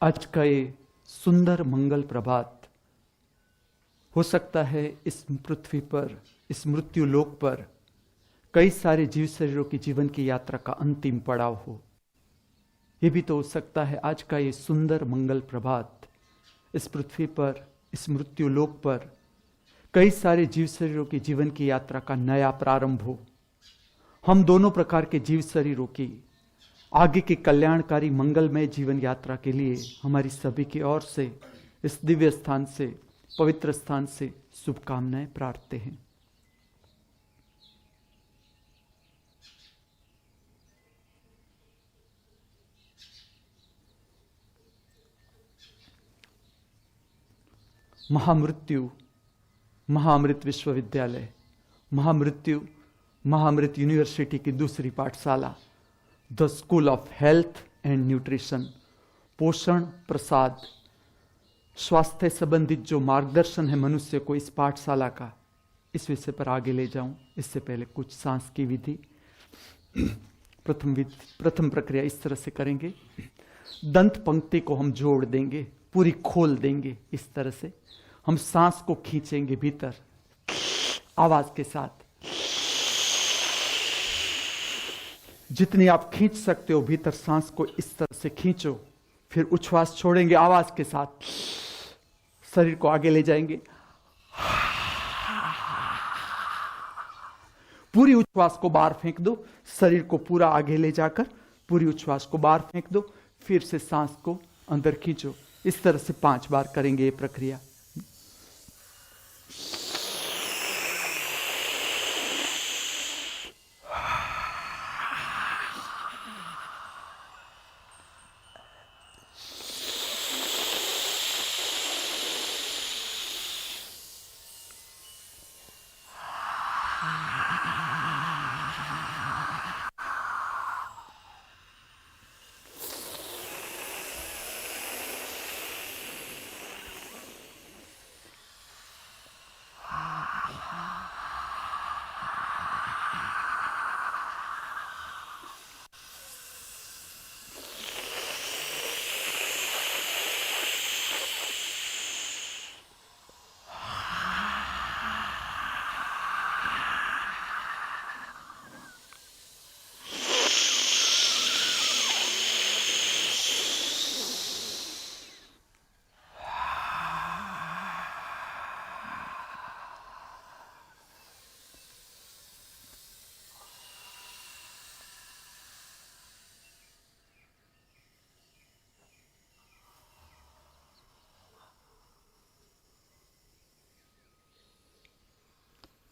आज का ये सुंदर मंगल प्रभात हो सकता है इस पृथ्वी पर, इस मृत्यु लोक पर कई सारे जीव शरीरों की जीवन की यात्रा का अंतिम पड़ाव हो। यह भी तो हो सकता है आज का ये सुंदर मंगल प्रभात इस पृथ्वी पर, इस मृत्यु लोक पर कई सारे जीव शरीरों की जीवन की यात्रा का नया प्रारंभ हो। हम दोनों प्रकार के जीव शरीरों की आगे की कल्याणकारी मंगलमय जीवन यात्रा के लिए हमारी सभी की ओर से इस दिव्य स्थान से, पवित्र स्थान से शुभकामनाएं प्रार्थते हैं। महामृत्यु महाअमृत विश्वविद्यालय, महाअमृत यूनिवर्सिटी की दूसरी पाठशाला the school of health and nutrition, पोषण प्रसाद, स्वास्थ्य संबंधित जो मार्गदर्शन है मनुष्य को इस पाठशाला का, इस विषय पर आगे ले जाऊं। इससे पहले कुछ सांस की विधि। प्रथम प्रक्रिया इस तरह से करेंगे, दंत पंक्ति को हम जोड़ देंगे, पूरी खोल देंगे। इस तरह से हम सांस को खींचेंगे भीतर आवाज के साथ। जितनी आप खींच सकते हो भीतर सांस को इस तरह से खींचो, फिर उच्छ्वास छोड़ेंगे आवाज के साथ, शरीर को आगे ले जाएंगे। पूरी उच्छ्वास को बाहर फेंक दो, शरीर को पूरा आगे ले जाकर पूरी उच्छ्वास को बाहर फेंक दो, फिर से सांस को अंदर खींचो। इस तरह से 5 बार करेंगे ये प्रक्रिया।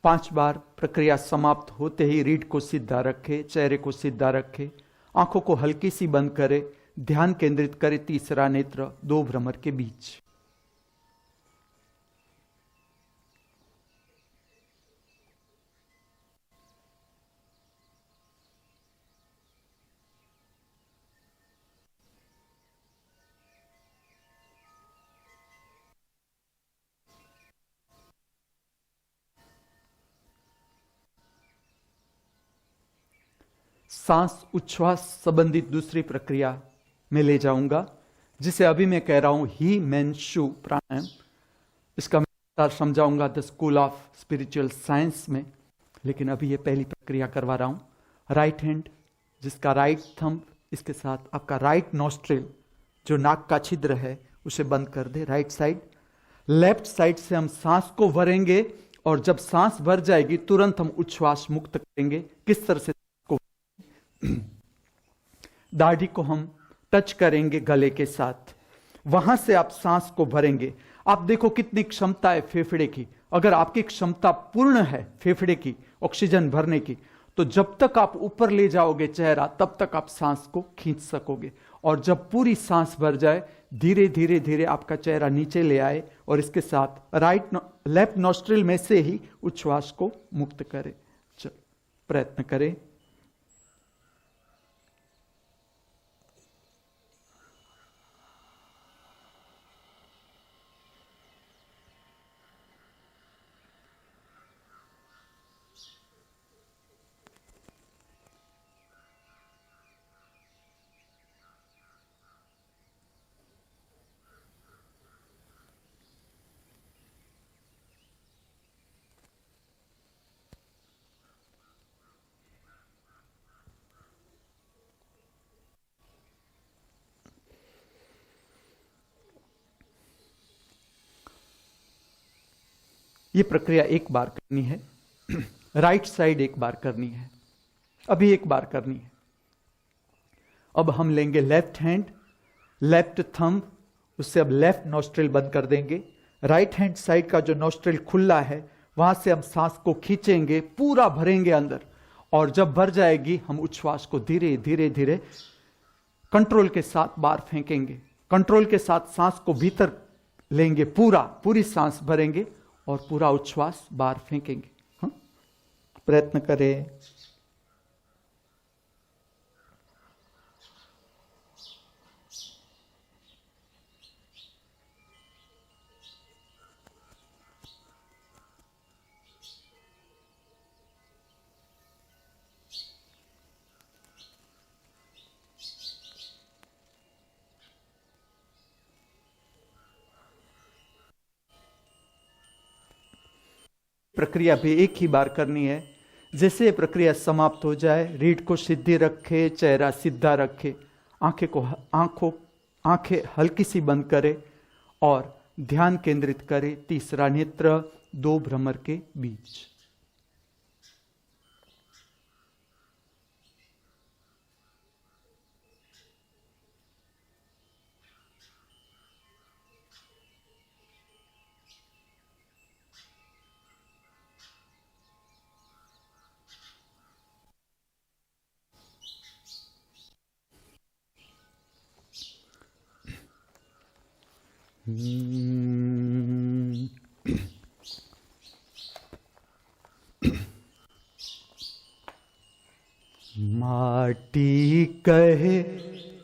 पांच बार प्रक्रिया समाप्त होते ही रीढ़ को सीधा रखे, चेहरे को सीधा रखे, आंखों को हल्की सी बंद करे, ध्यान केंद्रित करे तीसरा नेत्र दो भ्रमर के बीच। सांस उच्छ्वास संबंधित दूसरी प्रक्रिया में ले जाऊंगा, जिसे अभी मैं कह रहा हूं ही मेन शू प्राणायाम। इसका मैं समझाऊंगा the school of spiritual science में, लेकिन अभी ये पहली प्रक्रिया करवा रहा हूं। राइट हैंड, जिसका राइट थंब, इसके साथ आपका राइट नॉस्ट्रिल जो नाक का छिद्र है उसे बंद कर दे, राइट साइड। लेफ्ट साइड से हम सांस को भरेंगे और जब सांस भर जाएगी तुरंत हम उच्छ्वास मुक्त करेंगे। किस तरह से? दाढ़ी को हम टच करेंगे गले के साथ, वहां से आप सांस को भरेंगे। आप देखो कितनी क्षमता है फेफड़े की। अगर आपकी क्षमता पूर्ण है फेफड़े की ऑक्सीजन भरने की, तो जब तक आप ऊपर ले जाओगे चेहरा तब तक आप सांस को खींच सकोगे। और जब पूरी सांस भर जाए धीरे धीरे धीरे आपका चेहरा नीचे ले आए और इसके साथ लेफ्ट नॉस्ट्रिल में से ही उच्छ्वास को मुक्त करें। चल प्रयत्न करें। ये प्रक्रिया एक बार करनी है, राइट साइड एक बार करनी है, अभी एक बार करनी है। अब हम लेंगे लेफ्ट हैंड, लेफ्ट थंब, उससे अब लेफ्ट नॉस्ट्रिल बंद कर देंगे। राइट हैंड साइड का जो नॉस्ट्रिल खुला है वहां से हम सांस को खींचेंगे, पूरा भरेंगे अंदर, और जब भर जाएगी हम उच्छ्वास को धीरे धीरे धीरे कंट्रोल के साथ बाहर फेंकेंगे। कंट्रोल के साथ सांस को भीतर लेंगे, पूरी सांस भरेंगे और पूरा उच्छ्वास बाहर फेंकेंगे। हाँ? प्रयत्न करें। प्रक्रिया भी एक ही बार करनी है। जैसे ये प्रक्रिया समाप्त हो जाए रीढ़ को सीधी रखे, चेहरा सीधा रखे, आंखें हल्की सी बंद करे और ध्यान केंद्रित करे तीसरा नेत्र दो भ्रमर के बीच। माटी कहे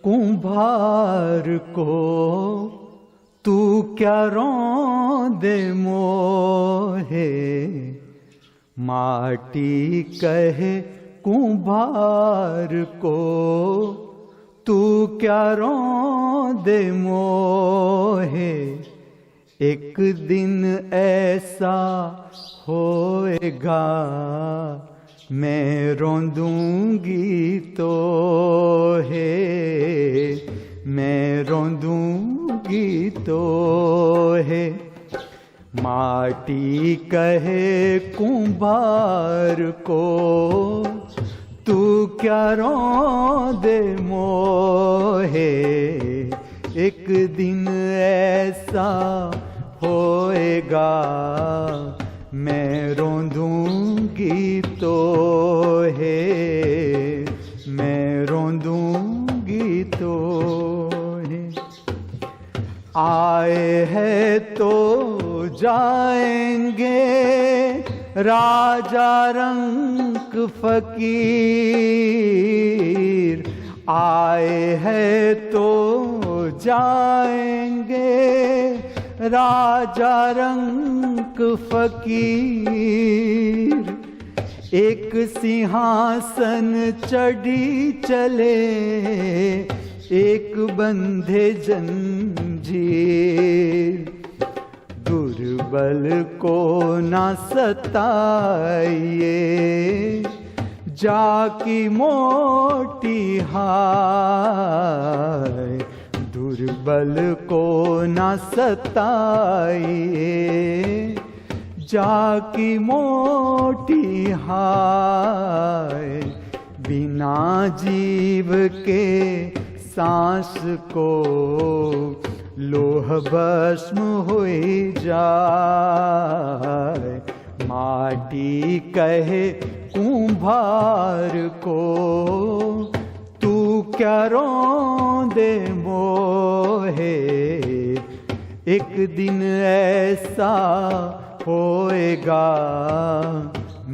कुंभार को तू क्या रौंदे मोहे। माटी कहे कुंभार को तू क्या रौंदे मोहे। एक दिन ऐसा होएगा मैं रोंदूंगी तो है, मैं रोंदूंगी तो है। माटी कहे कुंभार को तू क्या रौंदे मोहे। एक दिन ऐसा होएगा मैं रोंदूंगी तो है, मैं रोंदूंगी तो आए हैं तो जाएंगे राजा रंक फकीर, आए हैं तो जाएंगे राजा रंक फकीर। एक सिंहासन चढ़ी चले, एक बंधे जंजीर, दुर्बल को ना सताइए, जाकी मोटी हाय, दुर्बल को ना सताइए, जाकी मोटी हाय। बिना जीव के सांस को लोह भस्म हो जाए, माटी कहे कुम्हार को, तू क्या रोंदे मोहे, एक दिन ऐसा होएगा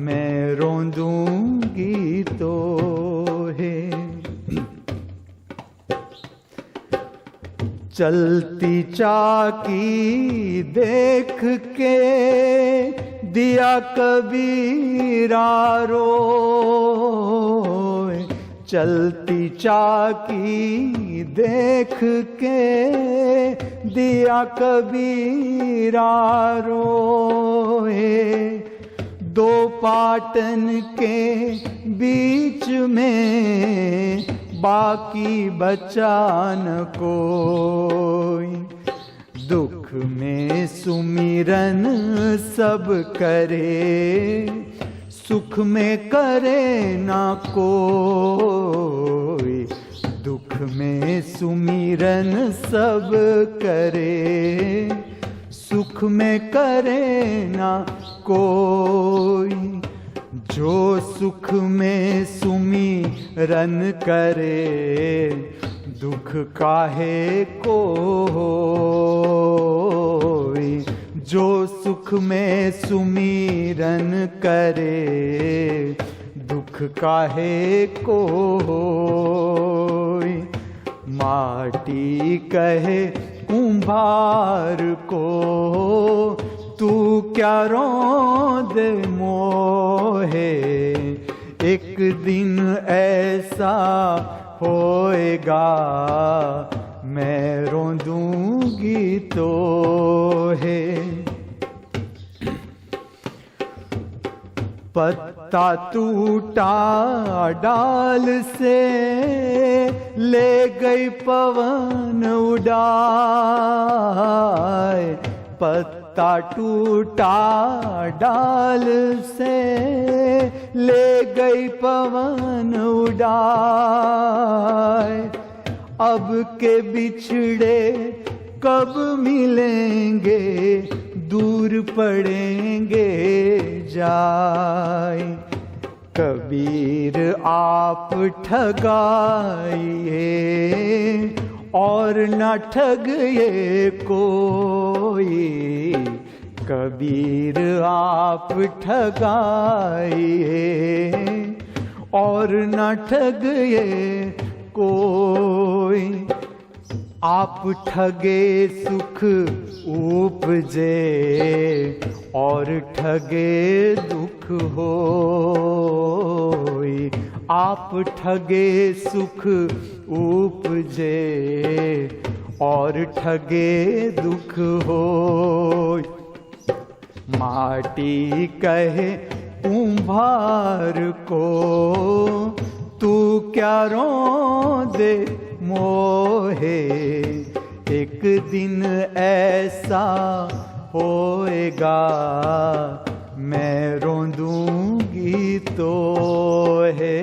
मैं रोंदूंगी तो है। चलती चाकी देख के दिया कबीरा रोए, चलती चाकी देख के दिया कबीरा रोए। दो पाटन के बीच में बाकी बचा न कोई, दुख में सुमिरन सब करे, सुख में करे ना कोई, दुख में सुमिरन सब करे, सुख में करे ना कोई। जो सुख में सुमिरन करे, दुख काहे को होई, जो सुख में सुमिरन करे, दुख काहे को होई। माटी कहे कुम्हार को, तू क्या रोंदे मोहे, एक दिन ऐसा होएगा मैं रोंदूंगी तो है। पत्ता टूटा डाल से ले गई पवन उड़ाए, पत्ता टूटा डाल से ले गई पवन उड़ाए। अब के बिछड़े कब मिलेंगे, दूर पड़ेंगे जाए। कबीर आप ठगाइए और न ठगिए कोई, कबीर आप ठगाइए और न ठगिए कोई। आप ठगे सुख उपजे और ठगे दुख होई, आप ठगे सुख उपजे और ठगे दुख होई। माटी कहे कुम्हार को, तू क्या रोंदे मोहे, एक दिन ऐसा होएगा मैं रोंदूंगी तो है।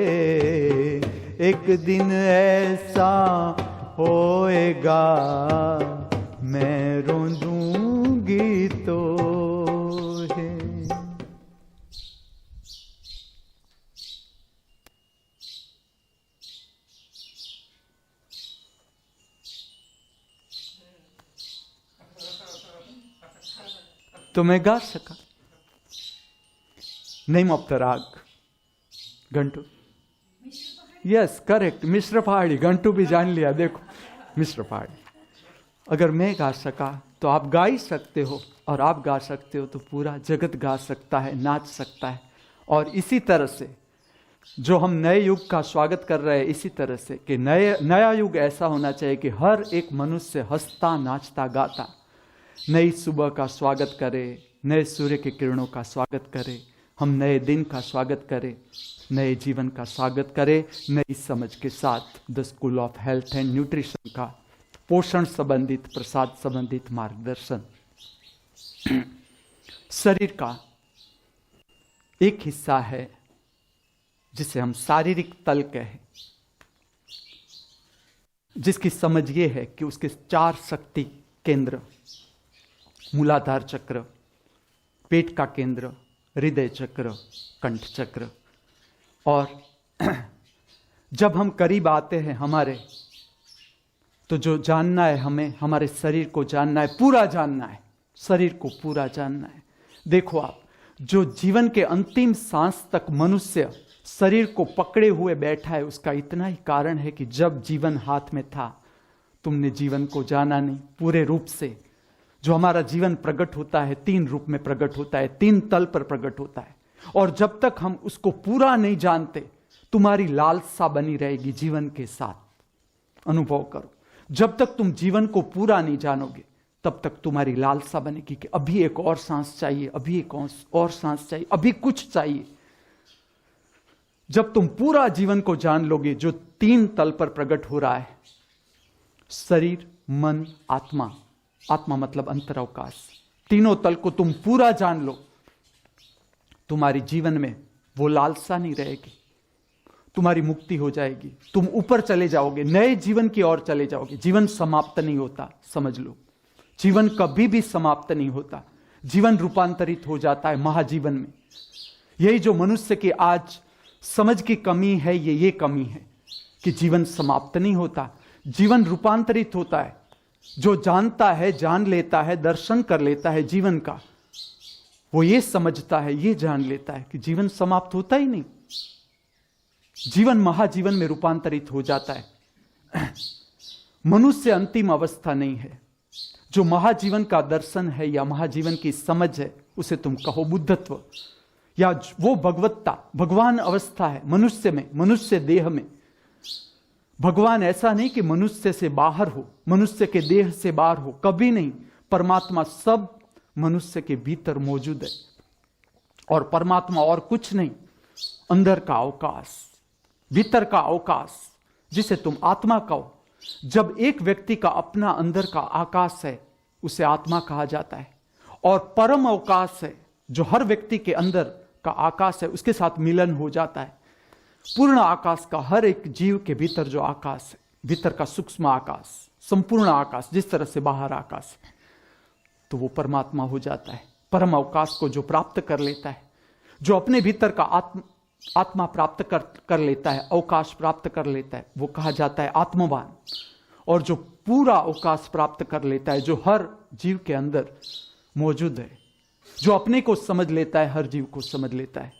एक दिन ऐसा होएगा मैं रोंदूंगी तो है। तो मैं गा सका। नेम ऑफ द राग घंटू। यस करेक्ट, मिश्र पहाड़ी। घंटू भी जान लिया, देखो मिश्र पहाड़ी। अगर मैं गा सका तो आप गा ही सकते हो, और आप गा सकते हो तो पूरा जगत गा सकता है, नाच सकता है। और इसी तरह से जो हम नए युग का स्वागत कर रहे हैं, इसी तरह से कि नया युग ऐसा होना चाहिए कि हर एक मनुष्य हंसता नाचता गाता नई सुबह का स्वागत करे, नए सूर्य के किरणों का स्वागत करे, हम नए दिन का स्वागत करें, नए जीवन का स्वागत करें, नई समझ के साथ the school of health and nutrition का पोषण संबंधित, प्रसाद संबंधित मार्गदर्शन। शरीर का एक हिस्सा है जिसे हम शारीरिक तल कहें, जिसकी समझ ये है कि उसके 4 शक्ति केंद्र, मूलाधार चक्र, पेट का केंद्र, हृदय चक्र, कंठ चक्र। और जब हम करीब आते हैं हमारे, तो जो जानना है हमें, हमारे शरीर को जानना है, पूरा जानना है, शरीर को पूरा जानना है। देखो आप, जो जीवन के अंतिम सांस तक मनुष्य शरीर को पकड़े हुए बैठा है, उसका इतना ही कारण है कि जब जीवन हाथ में था तुमने जीवन को जाना नहीं पूरे रूप से। जो हमारा जीवन प्रकट होता है 3 रूप में प्रकट होता है, 3 तल पर प्रकट होता है। और जब तक हम उसको पूरा नहीं जानते, तुम्हारी लालसा बनी रहेगी जीवन के साथ। अनुभव करो, जब तक तुम जीवन को पूरा नहीं जानोगे तब तक तुम्हारी लालसा बनेगी कि अभी एक और सांस चाहिए, अभी एक और सांस चाहिए, अभी कुछ चाहिए। जब तुम पूरा जीवन को जान लोगे, जो 3 तल पर प्रकट हो रहा है, शरीर, मन, आत्मा, आत्मा मतलब अंतरावकाश, तीनों तल को तुम पूरा जान लो, तुम्हारी जीवन में वो लालसा नहीं रहेगी, तुम्हारी मुक्ति हो जाएगी, तुम ऊपर चले जाओगे, नए जीवन की ओर चले जाओगे। जीवन समाप्त नहीं होता, समझ लो, जीवन कभी भी समाप्त नहीं होता, जीवन रूपांतरित हो जाता है महाजीवन में। यही जो मनुष्य की आज समझ की कमी है, ये कमी है कि जीवन समाप्त नहीं होता, जीवन रूपांतरित होता है। जो जानता है, जान लेता है, दर्शन कर लेता है जीवन का, वो ये समझता है, ये जान लेता है कि जीवन समाप्त होता ही नहीं, जीवन महाजीवन में रूपांतरित हो जाता है। मनुष्य अंतिम अवस्था नहीं है। जो महाजीवन का दर्शन है या महाजीवन की समझ है, उसे तुम कहो बुद्धत्व, या वो भगवत्ता, भगवान अवस्था है मनुष्य में, मनुष्य देह में। भगवान ऐसा नहीं कि मनुष्य से बाहर हो, मनुष्य के देह से बाहर हो, कभी नहीं। परमात्मा सब मनुष्य के भीतर मौजूद है, और परमात्मा और कुछ नहीं, अंदर का अवकाश, भीतर का अवकाश, जिसे तुम आत्मा कहो। जब एक व्यक्ति का अपना अंदर का आकाश है, उसे आत्मा कहा जाता है। और परम अवकाश है, जो हर व्यक्ति के अंदर का आकाश है, उसके साथ मिलन हो जाता है। पूर्ण आकाश का, हर एक जीव के भीतर जो आकाश है, भीतर का सूक्ष्म आकाश, संपूर्ण आकाश, जिस तरह से बाहर आकाश है, तो वो परमात्मा हो जाता है। परम अवकाश को जो प्राप्त कर लेता है, जो अपने भीतर का आत्मा प्राप्त कर लेता है, अवकाश प्राप्त कर लेता है, वो कहा जाता है आत्मवान। और जो पूरा अवकाश प्राप्त कर लेता है, जो हर जीव के अंदर मौजूद है, जो अपने को समझ लेता है, हर जीव को समझ लेता है,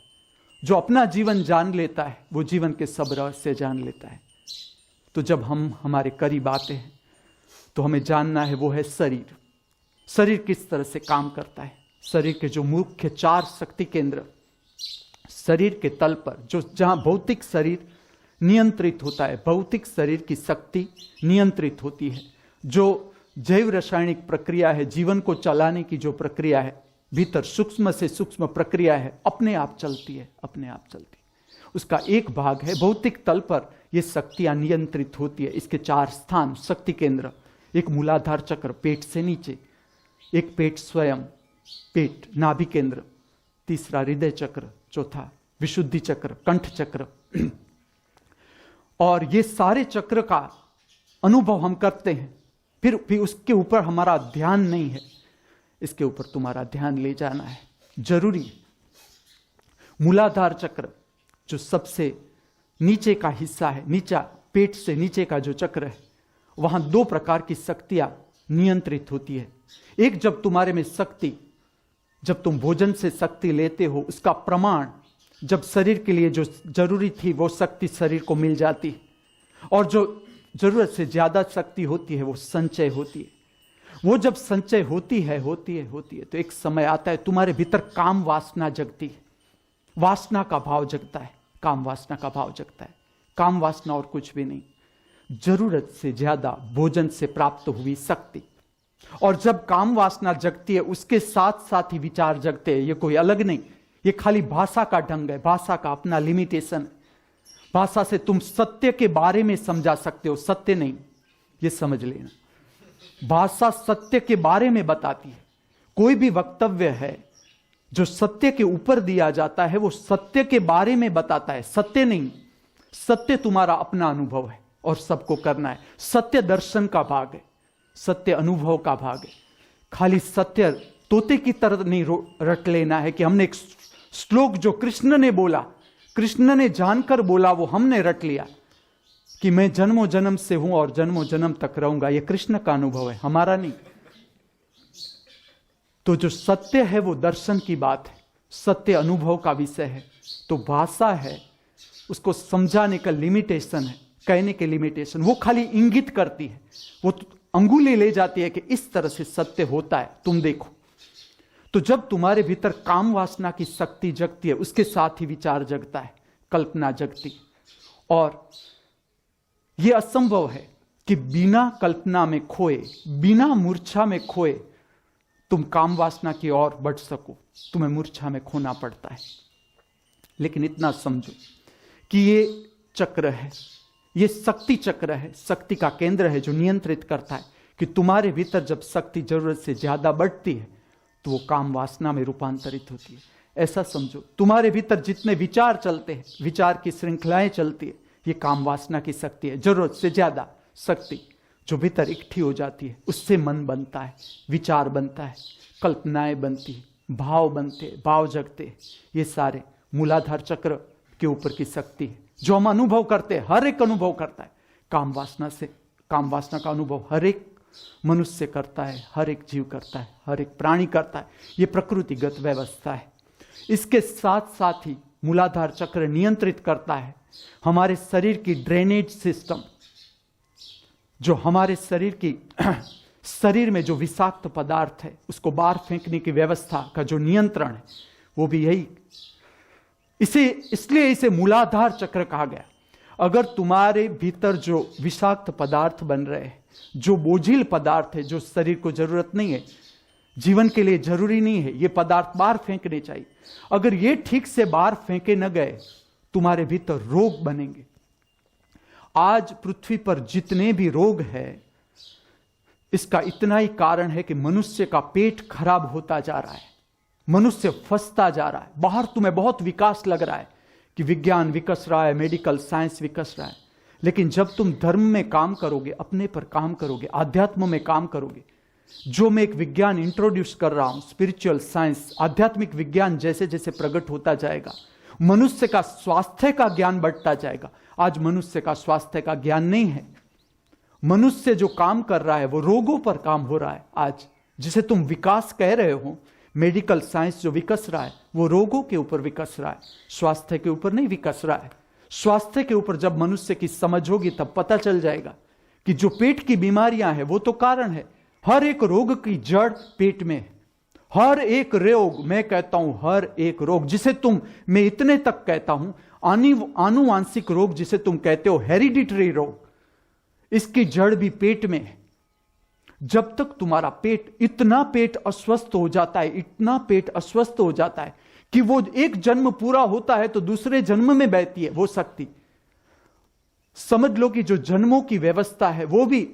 जो अपना जीवन जान लेता है, वो जीवन के सब रहस्य जान लेता है। तो जब हम हमारे करीब आते हैं तो हमें जानना है वो है शरीर। शरीर किस तरह से काम करता है। शरीर के जो मुख्य 4 शक्ति केंद्र, शरीर के तल पर, जो जहां भौतिक शरीर नियंत्रित होता है, भौतिक शरीर की शक्ति नियंत्रित होती है। जो जैव रासायनिक प्रक्रिया है, जीवन को चलाने की जो प्रक्रिया है, भीतर सूक्ष्म से सूक्ष्म प्रक्रिया है, अपने आप चलती है, अपने आप चलती है। उसका एक भाग है भौतिक तल पर ये शक्तियां नियंत्रित होती है। इसके 4 स्थान शक्ति केंद्र, एक मूलाधार चक्र पेट से नीचे, एक पेट स्वयं, पेट नाभि केंद्र, तीसरा हृदय चक्र, चौथा विशुद्धि चक्र, कंठ चक्र। और ये सारे चक्र का अनुभव हम करते हैं, फिर भी उसके ऊपर हमारा ध्यान नहीं है। इसके ऊपर तुम्हारा ध्यान ले जाना है, जरूरी है। मूलाधार चक्र जो सबसे नीचे का हिस्सा है, नीचा पेट से नीचे का जो चक्र है, वहां 2 प्रकार की शक्तियां नियंत्रित होती है। एक, जब तुम्हारे में शक्ति जब तुम भोजन से शक्ति लेते हो, उसका प्रमाण जब शरीर के लिए जो जरूरी थी वो शक्ति शरीर को मिल जाती है, और जो जरूरत से ज्यादा शक्ति होती है वो संचय होती है। वो जब संचय होती है तो एक समय आता है तुम्हारे भीतर काम वासना जगती है, वासना का भाव जगता है, काम वासना का भाव जगता है। काम वासना और कुछ भी नहीं, जरूरत से ज्यादा भोजन से प्राप्त हुई शक्ति। और जब काम वासना जगती है उसके साथ साथ ही विचार जगते हैं। ये कोई अलग नहीं, ये खाली भाषा का ढंग है, भाषा का अपना लिमिटेशन है। भाषा से तुम सत्य के बारे में समझा सकते हो, सत्य नहीं, ये समझ लेना। भाषा सत्य के बारे में बताती है। कोई भी वक्तव्य है जो सत्य के ऊपर दिया जाता है वो सत्य के बारे में बताता है, सत्य नहीं। सत्य तुम्हारा अपना अनुभव है और सबको करना है। सत्य दर्शन का भाग है, सत्य अनुभव का भाग है। खाली सत्य तोते की तरह नहीं रट लेना है कि हमने एक श्लोक जो कृष्ण ने बोला, कृष्ण ने जानकर बोला, वो हमने रट लिया कि मैं जन्मों जन्म से हूं और जन्मों जन्म तक रहूंगा। यह कृष्ण का अनुभव है, हमारा नहीं। तो जो सत्य है वो दर्शन की बात है, सत्य अनुभव का विषय है। तो भाषा है, उसको समझाने का लिमिटेशन है, कहने के लिमिटेशन। वो खाली इंगित करती है, वो अंगुली ले जाती है कि इस तरह से सत्य होता है, तुम देखो। तो जब तुम्हारे भीतर काम वासना की शक्ति जगती है उसके साथ ही विचार जगता है, कल्पना जगती। और यह असंभव है कि बिना कल्पना में खोए, बिना मूर्छा में खोए तुम काम वासना की ओर बढ़ सको। तुम्हें मूर्छा में खोना पड़ता है। लेकिन इतना समझो कि ये चक्र है, ये शक्ति चक्र है, शक्ति का केंद्र है जो नियंत्रित करता है कि तुम्हारे भीतर जब शक्ति जरूरत से ज्यादा बढ़ती है तो वो काम वासना में रूपांतरित होती है। ऐसा समझो, तुम्हारे भीतर जितने विचार चलते हैं, विचार की श्रृंखलाएं चलती है, ये काम वासना की शक्ति है। जरूरत से ज्यादा शक्ति जो भीतर इकट्ठी हो जाती है, उससे मन बनता है, विचार बनता है, कल्पनाएं बनती है, भाव बनते, भाव जगते। ये सारे मूलाधार चक्र के ऊपर की शक्ति है जो हम अनुभव करते हैं। हर एक अनुभव करता है काम वासना से। काम वासना का अनुभव हर एक मनुष्य करता है, हर एक जीव करता है, हर एक प्राणी करता है। ये प्रकृतिगत व्यवस्था है। इसके साथ साथ ही मूलाधार चक्र नियंत्रित करता है हमारे शरीर की ड्रेनेज सिस्टम। जो हमारे शरीर में जो विषाक्त पदार्थ है उसको बाहर फेंकने की व्यवस्था का जो नियंत्रण है वो भी यही। इसलिए इसे मूलाधार चक्र कहा गया। अगर तुम्हारे भीतर जो विषाक्त पदार्थ बन रहे हैं, जो बोझिल पदार्थ है, जो शरीर को जरूरत नहीं है, जीवन के लिए जरूरी नहीं है, ये पदार्थ बाहर फेंकने चाहिए। अगर ये ठीक से बाहर फेंके न गए तुम्हारे भीतर रोग बनेंगे। आज पृथ्वी पर जितने भी रोग है इसका इतना ही कारण है कि मनुष्य का पेट खराब होता जा रहा है, मनुष्य फंसता जा रहा है। बाहर तुम्हें बहुत विकास लग रहा है कि विज्ञान विकस रहा है, मेडिकल साइंस विकस रहा है, लेकिन जब तुम धर्म में काम करोगे, अपने पर काम करोगे, आध्यात्म में काम करोगे, जो मैं एक विज्ञान इंट्रोड्यूस कर रहा हूं, स्पिरिचुअल साइंस, आध्यात्मिक विज्ञान जैसे जैसे प्रकट होता जाएगा, मनुष्य का स्वास्थ्य का ज्ञान बढ़ता जाएगा। आज मनुष्य का स्वास्थ्य का ज्ञान नहीं है। मनुष्य जो काम कर रहा है वो रोगों पर काम हो रहा है। आज जिसे तुम विकास कह रहे हो, मेडिकल साइंस जो विकस रहा है वो रोगों के ऊपर विकस रहा है, स्वास्थ्य के ऊपर नहीं विकस रहा है। स्वास्थ्य के ऊपर जब मनुष्य की समझ होगी तब पता चल जाएगा कि जो पेट की बीमारियां हैं वो तो कारण है। हर एक रोग की जड़ पेट में है। हर एक रोग, मैं कहता हूं हर एक रोग जिसे मैं इतने तक कहता हूं, आनुवांशिक रोग जिसे तुम कहते हो हेरिडिटरी रोग, इसकी जड़ भी पेट में है। जब तक तुम्हारा इतना पेट अस्वस्थ हो जाता है, इतना पेट अस्वस्थ हो जाता है कि वो एक जन्म पूरा होता है तो दूसरे जन्म में बहती है वो शक्ति। समझ लो कि जो जन्मों की व्यवस्था है वो भी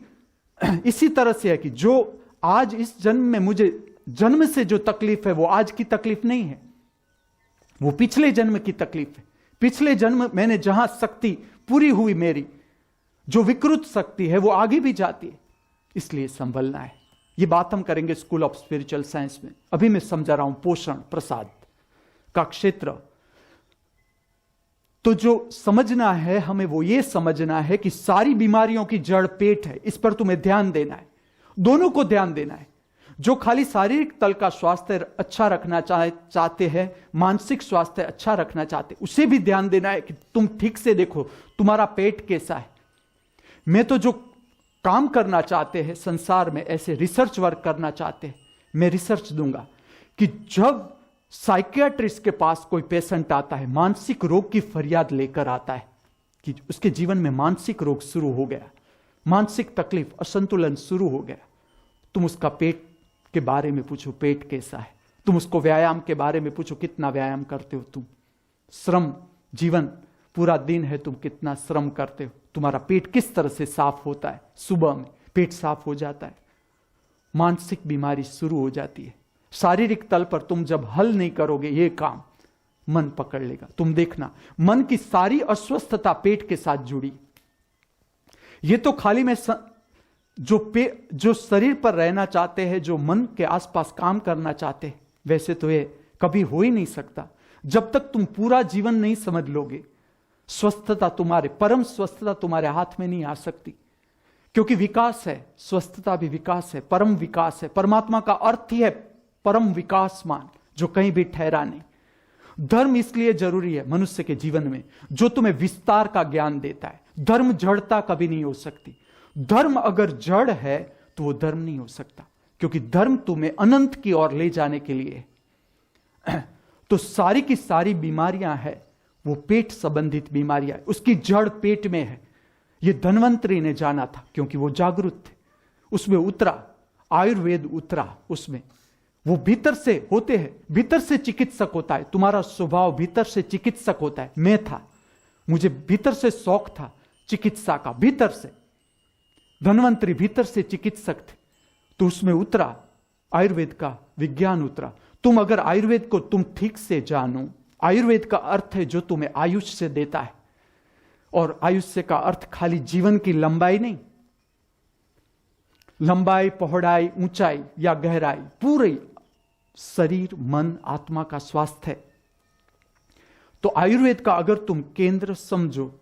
इसी तरह से है कि जो आज इस जन्म में मुझे जन्म से जो तकलीफ है वो आज की तकलीफ नहीं है, वो पिछले जन्म की तकलीफ है। पिछले जन्म मैंने जहां शक्ति पूरी हुई मेरी, जो विकृत शक्ति है वो आगे भी जाती है, इसलिए संभलना है। ये बात हम करेंगे स्कूल ऑफ स्पिरिचुअल साइंस में। अभी मैं समझा रहा हूं पोषण प्रसाद का क्षेत्र। तो जो समझना है हमें वो ये समझना है कि सारी बीमारियों की जड़ पेट है। इस पर तुम्हें ध्यान देना है, दोनों को ध्यान देना है। जो खाली शारीरिक तल का स्वास्थ्य अच्छा रखना चाहते हैं, मानसिक स्वास्थ्य अच्छा रखना चाहते, उसे भी ध्यान देना है कि तुम ठीक से देखो तुम्हारा पेट कैसा है। मैं तो जो काम करना चाहते हैं संसार में, ऐसे रिसर्च वर्क करना चाहते हैं, मैं रिसर्च दूंगा कि जब साइकियाट्रिस्ट के पास कोई पेशेंट आता है, मानसिक रोग की फरियाद लेकर आता है कि उसके जीवन में मानसिक रोग शुरू हो गया, मानसिक तकलीफ, असंतुलन शुरू हो गया, तुम उसका पेट के बारे में पूछो, पेट कैसा है। तुम उसको व्यायाम के बारे में पूछो, कितना व्यायाम करते हो तुम। श्रम जीवन, पूरा दिन है, तुम कितना श्रम करते हो। तुम्हारा पेट किस तरह से साफ होता है, सुबह में पेट साफ हो जाता है, मानसिक बीमारी शुरू हो जाती है। शारीरिक तल पर तुम जब हल नहीं करोगे ये काम, मन पकड़ लेगा। तुम देखना, मन की सारी अस्वस्थता पेट के साथ जुड़ी। ये तो खाली मैं जो शरीर पर रहना चाहते हैं, जो मन के आसपास काम करना चाहते हैं, वैसे तो ये कभी हो ही नहीं सकता जब तक तुम पूरा जीवन नहीं समझ लोगे। स्वस्थता तुम्हारे, परम स्वस्थता तुम्हारे हाथ में नहीं आ सकती, क्योंकि विकास है, स्वस्थता भी विकास है, परम विकास है। परमात्मा का अर्थ ही है परम विकासमान, जो कहीं भी ठहरा नहीं। धर्म इसलिए जरूरी है मनुष्य के जीवन में, जो तुम्हें विस्तार का ज्ञान देता है। धर्म जड़ता कभी नहीं हो सकती। धर्म अगर जड़ है तो वो धर्म नहीं हो सकता, क्योंकि धर्म तुम्हें अनंत की ओर ले जाने के लिए है। तो सारी की सारी बीमारियां हैं वो पेट संबंधित बीमारियां, उसकी जड़ पेट में है। ये धन्वंतरी ने जाना था, क्योंकि वो जागरूक थे, उसमें उतरा, आयुर्वेद उतरा उसमें। वो भीतर से होते हैं, भीतर से चिकित्सक होता है। तुम्हारा स्वभाव भीतर से चिकित्सक होता है। मैं था, मुझे भीतर से शौक था चिकित्सा का, भीतर से। धन्वंतरी भीतर से चिकित्सक थे, तो उसमें उतरा आयुर्वेद का विज्ञान उतरा। तुम अगर आयुर्वेद को तुम ठीक से जानो, आयुर्वेद का अर्थ है जो तुम्हें आयुष्य देता है, और आयुष्य का अर्थ खाली जीवन की लंबाई नहीं, लंबाई, पौड़ाई, ऊंचाई या गहराई, पूरे शरीर, मन, आत्मा का स्वास्थ्य है। तो आयुर्वेद का अगर तुम केंद्र समझो,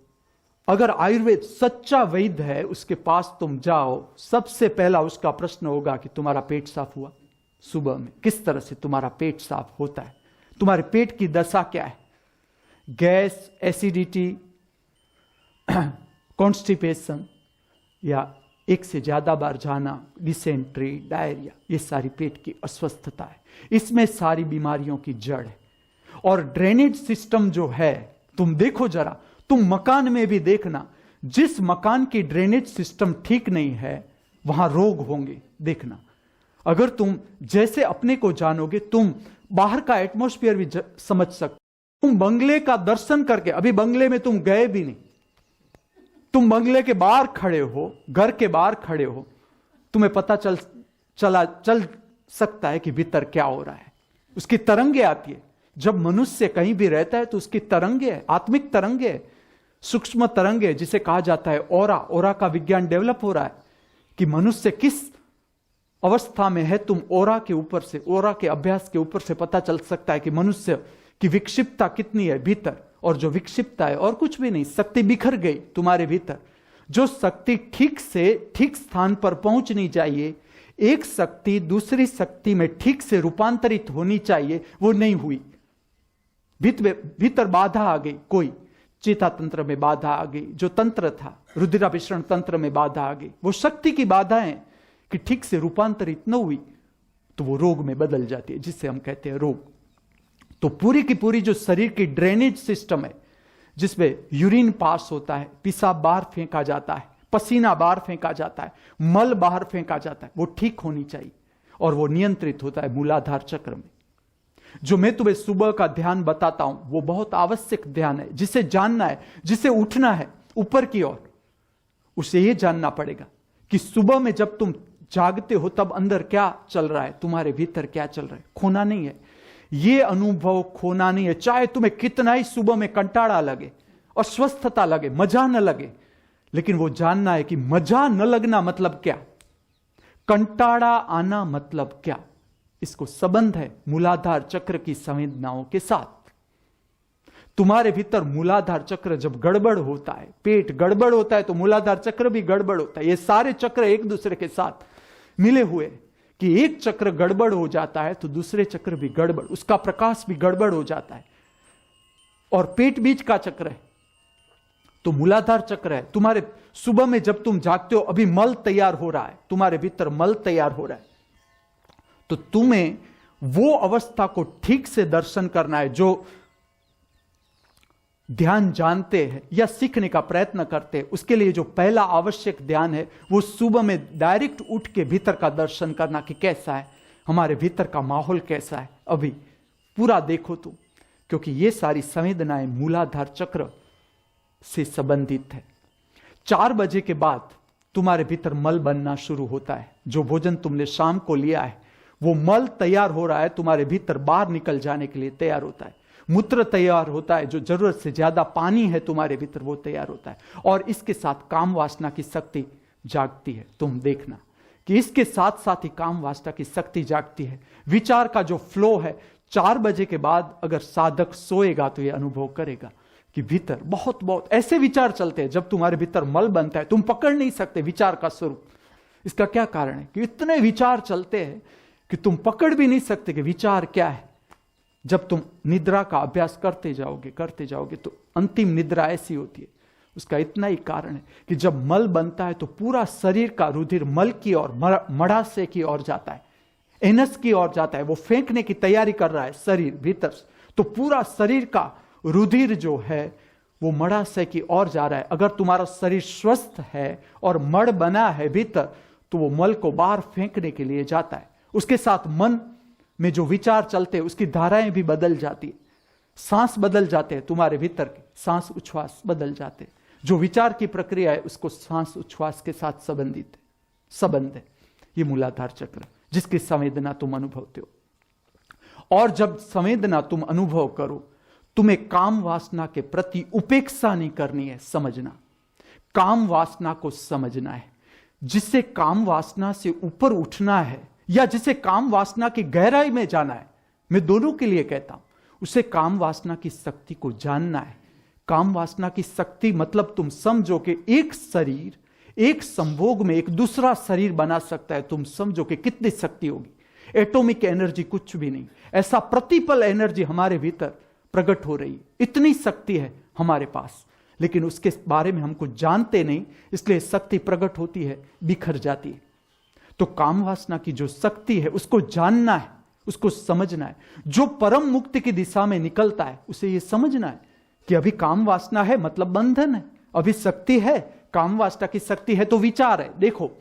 अगर आयुर्वेद सच्चा वैद्य है, उसके पास तुम जाओ, सबसे पहला उसका प्रश्न होगा कि तुम्हारा पेट साफ हुआ सुबह में? किस तरह से तुम्हारा पेट साफ होता है? तुम्हारे पेट की दशा क्या है? गैस, एसिडिटी, कॉन्स्टिपेशन, या एक से ज्यादा बार जाना, डिसेंट्री, डायरिया, ये सारी पेट की अस्वस्थता है। इसमें सारी बीमारियों की जड़ है। और ड्रेनेज सिस्टम जो है, तुम देखो जरा, तुम मकान में भी देखना, जिस मकान की ड्रेनेज सिस्टम ठीक नहीं है वहां रोग होंगे। देखना, अगर तुम जैसे अपने को जानोगे, तुम बाहर का एटमॉस्फेयर भी समझ सकते। तुम बंगले का दर्शन करके, अभी बंगले में तुम गए भी नहीं, तुम बंगले के बाहर खड़े हो, घर के बाहर खड़े हो, तुम्हें पता चल सकता है कि भीतर क्या हो रहा है। उसकी तरंगे आती है। जब मनुष्य कहीं भी रहता है तो उसकी तरंगे है, आत्मिक तरंगे है, सूक्ष्म तरंगे, जिसे कहा जाता है ओरा। ओरा का विज्ञान डेवलप हो रहा है कि मनुष्य किस अवस्था में है। तुम ओरा के ऊपर से, ओरा के अभ्यास के ऊपर से पता चल सकता है कि मनुष्य की विक्षिप्तता कितनी है भीतर। और जो विक्षिप्तता है और कुछ भी नहीं, शक्ति बिखर गई तुम्हारे भीतर। जो शक्ति ठीक से ठीक स्थान पर पहुंचनी चाहिए, एक शक्ति दूसरी शक्ति में ठीक से रूपांतरित होनी चाहिए, वो नहीं हुई। भीतर बाधा आ गई, कोई चेता तंत्र में बाधा आ गई, जो तंत्र था रुद्राभिषण तंत्र में बाधा आ गई। वो शक्ति की बाधाएं कि ठीक से रूपांतरित न हुई तो वो रोग में बदल जाती है, जिससे हम कहते हैं रोग। तो पूरी की पूरी जो शरीर की ड्रेनेज सिस्टम है, जिसमें यूरिन पास होता है, पेशाब बाहर फेंका जाता है, पसीना बाहर फेंका जाता है, मल बाहर फेंका जाता है, वो ठीक होनी चाहिए। और वो नियंत्रित होता है मूलाधार चक्र में। जो मैं तुम्हें सुबह का ध्यान बताता हूं, वो बहुत आवश्यक ध्यान है, जिसे जानना है, जिसे उठना है ऊपर की ओर। उसे ये जानना पड़ेगा कि सुबह में जब तुम जागते हो तब अंदर क्या चल रहा है, तुम्हारे भीतर क्या चल रहा है। खोना नहीं है, ये अनुभव खोना नहीं है। चाहे तुम्हें कितना ही सुबह में कंटाड़ा लगे, अस्वस्थता लगे, मजा न लगे, लेकिन वो जानना है कि मजा न लगना मतलब क्या, कंटाड़ा आना मतलब क्या। इसको संबंध है मूलाधार चक्र की संवेदनाओं के साथ। तुम्हारे भीतर मूलाधार चक्र जब गड़बड़ होता है, पेट गड़बड़ होता है, तो मूलाधार चक्र भी गड़बड़ होता है। ये सारे चक्र एक दूसरे के साथ मिले हुए कि एक चक्र गड़बड़ हो जाता है तो दूसरे चक्र भी गड़बड़, उसका प्रकाश भी गड़बड़ हो जाता है। और पेट बीच का चक्र है तो मूलाधार चक्र है। तुम्हारे सुबह में जब तुम जागते हो, अभी मल तैयार हो रहा है, तुम्हारे भीतर मल तैयार हो रहा है, तो तुम्हें वो अवस्था को ठीक से दर्शन करना है। जो ध्यान जानते हैं या सीखने का प्रयत्न करते हैं, उसके लिए जो पहला आवश्यक ध्यान है वो सुबह में डायरेक्ट उठ के भीतर का दर्शन करना कि कैसा है हमारे भीतर का माहौल, कैसा है अभी पूरा देखो तुम, क्योंकि ये सारी संवेदनाएं मूलाधार चक्र से संबंधित है। 4 बजे के बाद तुम्हारे भीतर मल बनना शुरू होता है। जो भोजन तुमने शाम को लिया है वो मल तैयार हो रहा है, तुम्हारे भीतर बाहर निकल जाने के लिए तैयार होता है। मूत्र तैयार होता है, जो जरूरत से ज्यादा पानी है तुम्हारे भीतर वो तैयार होता है। और इसके साथ काम वासना की शक्ति जागती है। तुम देखना कि इसके साथ साथ ही काम वासना की शक्ति जागती है। विचार का जो फ्लो है, 4 बजे के बाद अगर साधक सोएगा तो ये अनुभव करेगा कि भीतर बहुत बहुत ऐसे विचार चलते हैं। जब तुम्हारे भीतर मल बनता है तुम पकड़ नहीं सकते विचार का स्वरूप। इसका क्या कारण है कि इतने विचार चलते हैं कि तुम पकड़ भी नहीं सकते कि विचार क्या है। जब तुम निद्रा का अभ्यास करते जाओगे तो अंतिम निद्रा ऐसी होती है। उसका इतना ही कारण है कि जब मल बनता है तो पूरा शरीर का रुधिर मल की ओर, मड़ाशय की ओर जाता है, एनस की ओर जाता है। वो फेंकने की तैयारी कर रहा है शरीर भीतर से, तो पूरा शरीर का रुधिर जो है वो मड़ाशय की ओर जा रहा है। अगर तुम्हारा शरीर स्वस्थ है और मड़ बना है भीतर तो वो मल को बाहर फेंकने के लिए जाता है। उसके साथ मन में जो विचार चलते हैं उसकी धाराएं भी बदल जाती है, सांस बदल जाते हैं, तुम्हारे भीतर के सांस उच्छ्वास बदल जाते हैं। जो विचार की प्रक्रिया है उसको सांस उच्छ्वास के साथ संबंध है। ये मूलाधार चक्र जिसकी संवेदना तुम अनुभवते हो। और जब संवेदना तुम अनुभव करो, तुम्हें काम वासना के प्रति उपेक्षा नहीं करनी है। समझना, काम वासना को समझना है। जिसे काम वासना से ऊपर उठना है या जिसे काम वासना की गहराई में जाना है, मैं दोनों के लिए कहता हूं, उसे काम वासना की शक्ति को जानना है। काम वासना की शक्ति मतलब तुम समझो कि एक शरीर एक संभोग में एक दूसरा शरीर बना सकता है। तुम समझो कि कितनी शक्ति होगी। एटॉमिक एनर्जी कुछ भी नहीं, ऐसा प्रतिपल एनर्जी हमारे भीतर प्रकट हो रही है। इतनी शक्ति है हमारे पास, लेकिन उसके बारे में हम कुछ जानते नहीं, इसलिए शक्ति प्रकट होती है, बिखर जाती है। तो काम वासना की जो शक्ति है उसको जानना है, उसको समझना है। जो परम मुक्ति की दिशा में निकलता है उसे यह समझना है कि अभी काम वासना है मतलब बंधन है, अभी शक्ति है, काम वासना की शक्ति है तो विचार है। देखो,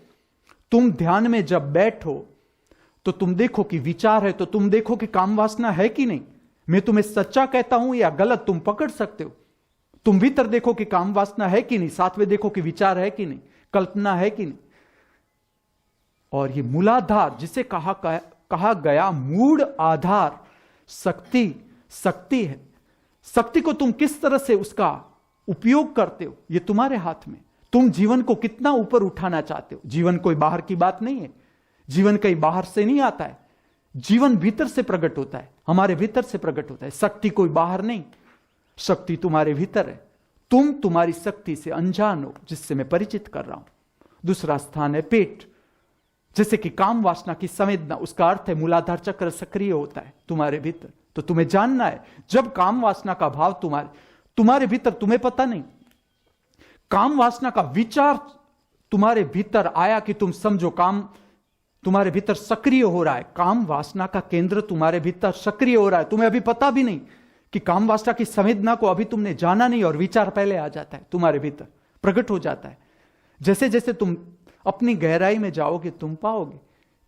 तुम ध्यान में जब बैठो तो तुम देखो कि विचार है, तो तुम देखो कि काम वासना है कि नहीं। मैं तुम्हें सच्चा कहता हूं या गलत तुम पकड़ सकते हो। तुम भीतर देखो कि काम वासना है कि नहीं, साथ में देखो कि विचार है कि नहीं, कल्पना है कि नहीं। और ये मूलाधार जिसे कहा गया मूल आधार शक्ति है। शक्ति को तुम किस तरह से उसका उपयोग करते हो ये तुम्हारे हाथ में। तुम जीवन को कितना ऊपर उठाना चाहते हो। जीवन कोई बाहर की बात नहीं है, जीवन कहीं बाहर से नहीं आता है, जीवन भीतर से प्रकट होता है, हमारे भीतर से प्रकट होता है। शक्ति कोई बाहर नहीं, शक्ति तुम्हारे भीतर है। तुम तुम्हारी शक्ति से अनजान हो, जिससे मैं परिचित कर रहा हूं। दूसरा स्थान है पेट। जैसे कि काम वासना की संवेदना, उसका अर्थ है मूलाधार चक्र सक्रिय होता है तुम्हारे भीतर। तो तुम्हें जानना है, जब काम वासना का भाव तुम्हारे भीतर, तुम्हें पता नहीं, काम वासना का विचार तुम्हारे भीतर आया कि तुम समझो काम तुम्हारे भीतर सक्रिय हो रहा है। काम वासना का केंद्र तुम्हारे भीतर सक्रिय हो रहा है, तुम्हें अभी पता भी नहीं कि काम वासना की संवेदना को अभी तुमने जाना नहीं, और विचार पहले आ जाता है, तुम्हारे भीतर प्रकट हो जाता है। जैसे जैसे तुम अपनी गहराई में जाओगे तुम पाओगे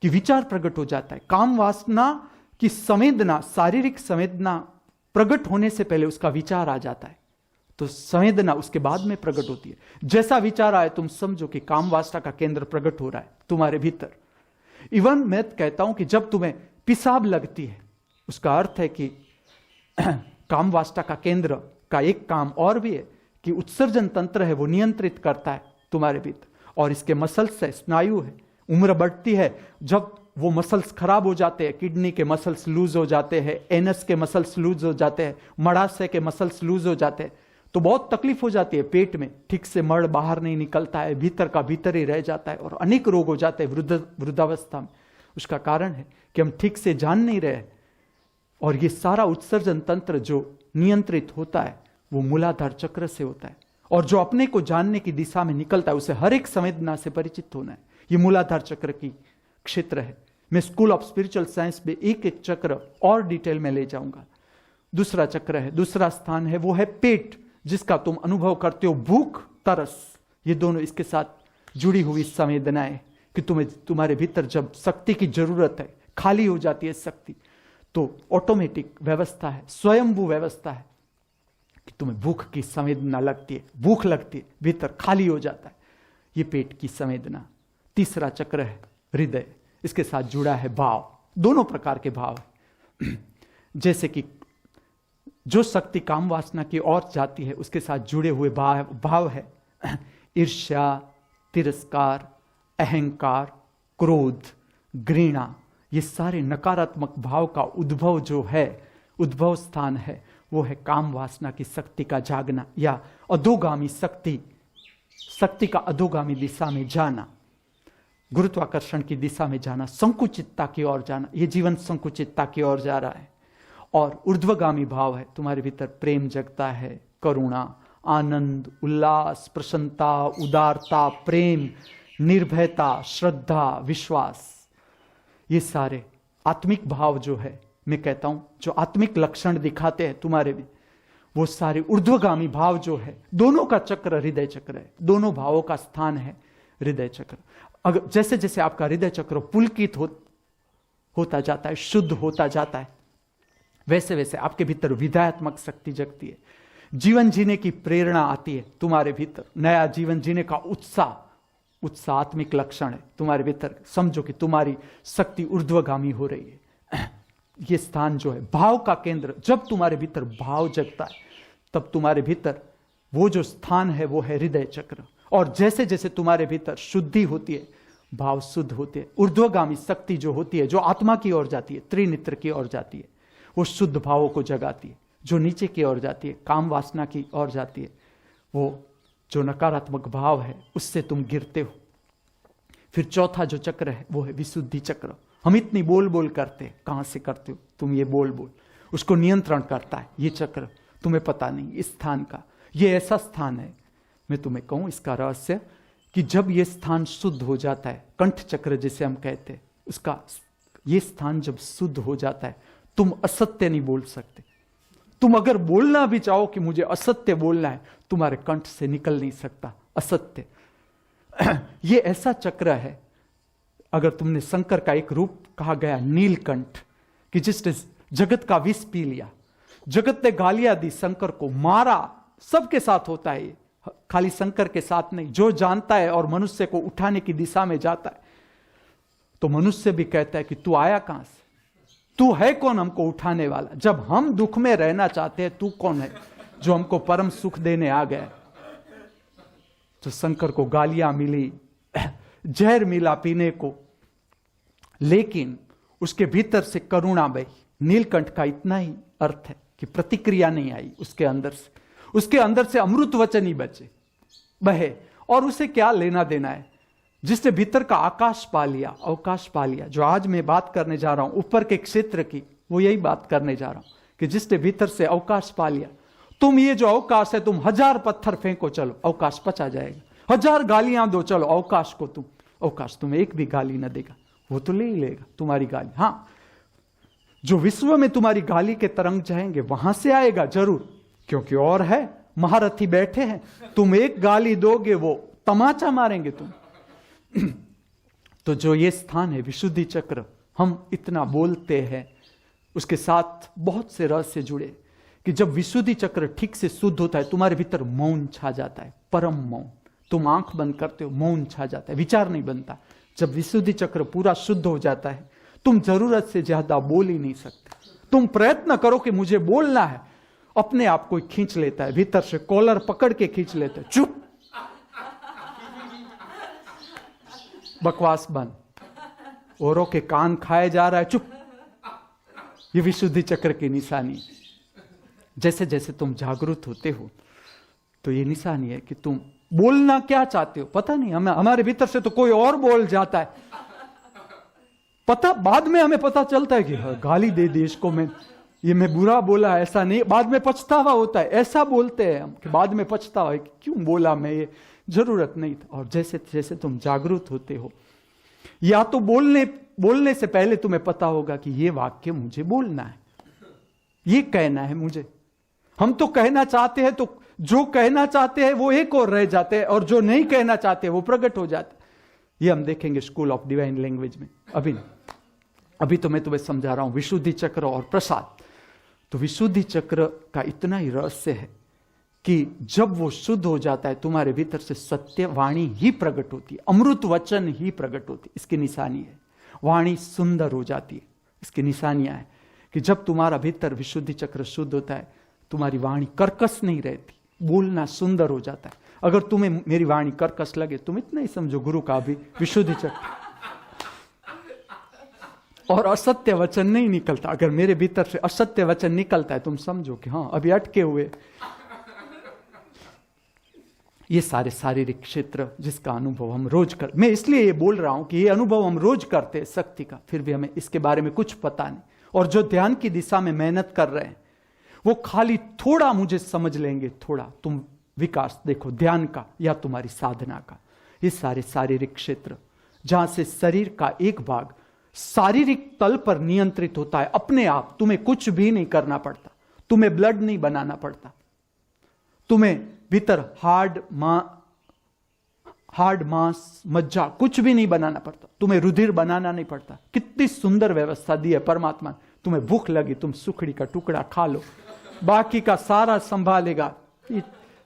कि विचार प्रकट हो जाता है। काम वासना की संवेदना, शारीरिक संवेदना प्रकट होने से पहले उसका विचार आ जाता है, तो संवेदना उसके बाद में प्रकट होती है। जैसा विचार आए तुम समझो कि काम वासना का केंद्र प्रकट हो रहा है तुम्हारे भीतर। इवन मैं कहता हूं कि जब तुम्हें पिसाब लगती है, उसका अर्थ है कि काम वासना का केंद्र का एक काम और भी है कि उत्सर्जन तंत्र है वो नियंत्रित करता है तुम्हारे भीतर। और इसके मसल्स है, स्नायु है। उम्र बढ़ती है, जब वो मसल्स खराब हो जाते हैं, किडनी के मसल्स लूज हो जाते हैं, एनस के मसल्स लूज हो जाते हैं, मड़ाशय के मसल्स लूज हो जाते हैं, तो बहुत तकलीफ हो जाती है। पेट में ठीक से मड़ बाहर नहीं निकलता है, भीतर का भीतर ही रह जाता है, और अनेक रोग हो जाते हैं वृद्धावस्था में। उसका कारण है कि हम ठीक से जान नहीं रहे, और ये सारा उत्सर्जन तंत्र जो नियंत्रित होता है वो मूलाधार चक्र से होता है, और जो अपने को जानने की दिशा में निकलता है उसे हर एक संवेदना से परिचित होना है। ये मूलाधार चक्र की क्षेत्र है। मैं स्कूल ऑफ स्पिरिचुअल साइंस में एक एक चक्र और डिटेल में ले जाऊंगा। दूसरा चक्र है, दूसरा स्थान है, वो है पेट, जिसका तुम अनुभव करते हो भूख, तरस, ये दोनों इसके साथ जुड़ी हुई संवेदनाएं, कि तुम्हें तुम्हारे भीतर जब शक्ति की जरूरत है, खाली हो जाती है शक्ति, तो ऑटोमेटिक व्यवस्था है, स्वयंभू व्यवस्था है कि तुम्हें भूख की संवेदना लगती है, भूख लगती है, भीतर खाली हो जाता है, ये पेट की संवेदना। तीसरा चक्र है हृदय, इसके साथ जुड़ा है भाव, दोनों प्रकार के भाव है। जैसे कि जो शक्ति काम वासना की ओर जाती है उसके साथ जुड़े हुए भाव है ईर्ष्या, तिरस्कार, अहंकार, क्रोध, घृणा, ये सारे नकारात्मक भाव का उद्भव जो है, उद्भव स्थान है, वो है काम वासना की शक्ति का जागना, या अधोगामी शक्ति का अधोगामी दिशा में जाना, गुरुत्वाकर्षण की दिशा में जाना, संकुचितता की ओर जाना। ये जीवन संकुचितता की ओर जा रहा है। और ऊर्ध्वगामी भाव है, तुम्हारे भीतर प्रेम जगता है, करुणा, आनंद, उल्लास, प्रसन्नता, उदारता, प्रेम, निर्भयता, श्रद्धा, विश्वास, ये सारे आत्मिक भाव जो है, मैं कहता हूं जो आत्मिक लक्षण दिखाते हैं तुम्हारे भी, वो सारे ऊर्ध्वगामी भाव जो है, दोनों का चक्र हृदय चक्र है, दोनों भावों का स्थान है हृदय चक्र। अगर जैसे जैसे आपका हृदय चक्र पुलकित होता जाता है, शुद्ध होता जाता है, वैसे वैसे आपके भीतर विधायात्मक शक्ति जगती है, जीवन जीने की प्रेरणा आती है तुम्हारे भीतर, नया जीवन जीने का उत्साह आत्मिक लक्षण है तुम्हारे भीतर। समझो कि तुम्हारी शक्ति ऊर्ध्वगामी हो रही है। ये स्थान जो है भाव का केंद्र, जब तुम्हारे भीतर भाव जगता है तब तुम्हारे भीतर वो जो स्थान है वो है हृदय चक्र। और जैसे जैसे तुम्हारे भीतर शुद्धि होती है, भाव शुद्ध होते हैं, ऊर्ध्वगामी शक्ति जो होती है, जो आत्मा की ओर जाती है, त्रिनेत्र की ओर जाती है, वो शुद्ध भावों को जगाती है। जो नीचे की ओर जाती है, काम वासना की ओर जाती है, वो जो नकारात्मक भाव है उससे तुम गिरते हो। फिर चौथा जो चक्र है वो है विशुद्धि चक्र। हम इतनी बोल बोल करते, कहां से करते हो तुम ये बोल बोल, उसको नियंत्रण करता है ये चक्र, तुम्हें पता नहीं इस स्थान का। ये ऐसा स्थान है, मैं तुम्हें कहूं इसका रहस्य, कि जब ये स्थान शुद्ध हो जाता है, कंठ चक्र जिसे हम कहते हैं, उसका ये स्थान जब शुद्ध हो जाता है, तुम असत्य नहीं बोल सकते। तुम अगर बोलना भी चाहो कि मुझे असत्य बोलना है, तुम्हारे कंठ से निकल नहीं सकता असत्य। ये ऐसा चक्र है, अगर तुमने शंकर का एक रूप कहा गया नीलकंठ, कि जिसने जगत का विष पी लिया, जगत ने गालियां दी, शंकर को मारा, सबके साथ होता है ये, खाली शंकर के साथ नहीं। जो जानता है और मनुष्य को उठाने की दिशा में जाता है, तो मनुष्य भी कहता है कि तू आया कहां से, तू है कौन हमको उठाने वाला, जब हम दुख में रहना चाहते हैं तू कौन है जो हमको परम सुख देने आ गया। तो शंकर को गालियां मिली, जहर मिला पीने को, लेकिन उसके भीतर से करुणा बही। नीलकंठ का इतना ही अर्थ है कि प्रतिक्रिया नहीं आई उसके अंदर से, उसके अंदर से अमृत वचन ही बचे बहे। और उसे क्या लेना देना है, जिसने भीतर का आकाश पा लिया, अवकाश पा लिया, जो आज मैं बात करने जा रहा हूं ऊपर के क्षेत्र की, वो यही बात करने जा रहा हूं कि जिसने भीतर से अवकाश पा लिया। तुम ये जो अवकाश है, तुम 1000 पत्थर फेंको, चलो अवकाश पचा जाएगा, 1000 गालियां दो, चलो अवकाश को तुम, अवकाश तुम्हें एक भी गाली न देगा, वो तो ले ही लेगा तुम्हारी गाली। हां, जो विश्व में तुम्हारी गाली के तरंग जाएंगे वहां से आएगा जरूर, क्योंकि और है महारथी बैठे हैं, तुम एक गाली दोगे वो तमाचा मारेंगे तुम। तो जो ये स्थान है विशुद्धि चक्र, हम इतना बोलते हैं, उसके साथ बहुत से रहस्य जुड़े, कि जब विशुद्धि चक्र ठीक से शुद्ध होता है, तुम्हारे भीतर मौन छा जाता है, परम मौन। तुम आंख बंद करते हो, मौन छा जाता है, विचार नहीं बनता। जब विशुद्धि चक्र पूरा शुद्ध हो जाता है, तुम जरूरत से ज्यादा बोल ही नहीं सकते। तुम प्रयत्न करो कि मुझे बोलना है, अपने आप को खींच लेता है, भीतर से कॉलर पकड़ के खींच लेता है, चुप, बकवास बंद, औरों के कान खाए जा रहा है, चुप। ये विशुद्धि चक्र की निशानी। जैसे जैसे तुम जागरूक होते हो, तो ये निशानी है कि तुम बोलना क्या चाहते हो पता नहीं, हमारे भीतर से तो कोई और बोल जाता है, पता बाद में हमें पता चलता है कि गाली दे दी इसको, मैं बुरा बोला, ऐसा नहीं, बाद में पछतावा होता है। ऐसा बोलते हैं हम कि बाद में पछतावा है कि क्यों बोला मैं, ये जरूरत नहीं था। और जैसे जैसे तुम जागरूक होते हो, या तो बोलने से पहले तुम्हें पता होगा कि ये वाक्य मुझे बोलना है, ये कहना है मुझे। हम तो कहना चाहते हैं, तो जो कहना चाहते हैं वो एक और रह जाते हैं, और जो नहीं कहना चाहते वो प्रकट हो जाते हैं। ये हम देखेंगे स्कूल ऑफ डिवाइन लैंग्वेज में। अभी तो मैं तुम्हें समझा रहा हूं विशुद्धि चक्र और प्रसाद। तो विशुद्धि चक्र का इतना ही रहस्य है कि जब वो शुद्ध हो जाता है, तुम्हारे भीतर से सत्य वाणी ही प्रकट होती है, अमृत वचन ही प्रकट होती है। इसकी निशानी है वाणी सुंदर हो जाती है। इसकी निशानियां है कि जब तुम्हारा भीतर विशुद्धि चक्र शुद्ध होता है, तुम्हारी वाणी कर्कश नहीं रहती, बोलना सुंदर हो जाता है। अगर तुम्हें मेरी वाणी कर्कश लगे, तुम इतना ही समझो गुरु का भी विशुद्धि चक्र और असत्य वचन नहीं निकलता। अगर मेरे भीतर से असत्य वचन निकलता है, तुम समझो कि हाँ अभी अटके हुए। ये सारे शारीरिक क्षेत्र जिसका अनुभव हम रोज कर, मैं इसलिए ये बोल रहा हूं कि ये अनुभव हम रोज करते हैं शक्ति का, फिर भी हमें इसके बारे में कुछ पता नहीं। और जो ध्यान की दिशा में मेहनत कर रहे हैं, वो खाली थोड़ा मुझे समझ लेंगे, थोड़ा तुम विकास देखो ध्यान का या तुम्हारी साधना का। ये सारे शारीरिक क्षेत्र जहां से शरीर का एक भाग शारीरिक तल पर नियंत्रित होता है अपने आप, तुम्हें कुछ भी नहीं करना पड़ता, तुम्हें ब्लड नहीं बनाना पड़ता, तुम्हें भीतर हार्ड मांस मज्जा कुछ भी नहीं बनाना पड़ता, तुम्हें रुधिर बनाना नहीं पड़ता। कितनी सुंदर व्यवस्था दी है परमात्मा। तुम्हें भूख लगी, तुम सुखड़ी का टुकड़ा खा लो, बाकी का सारा संभालेगा।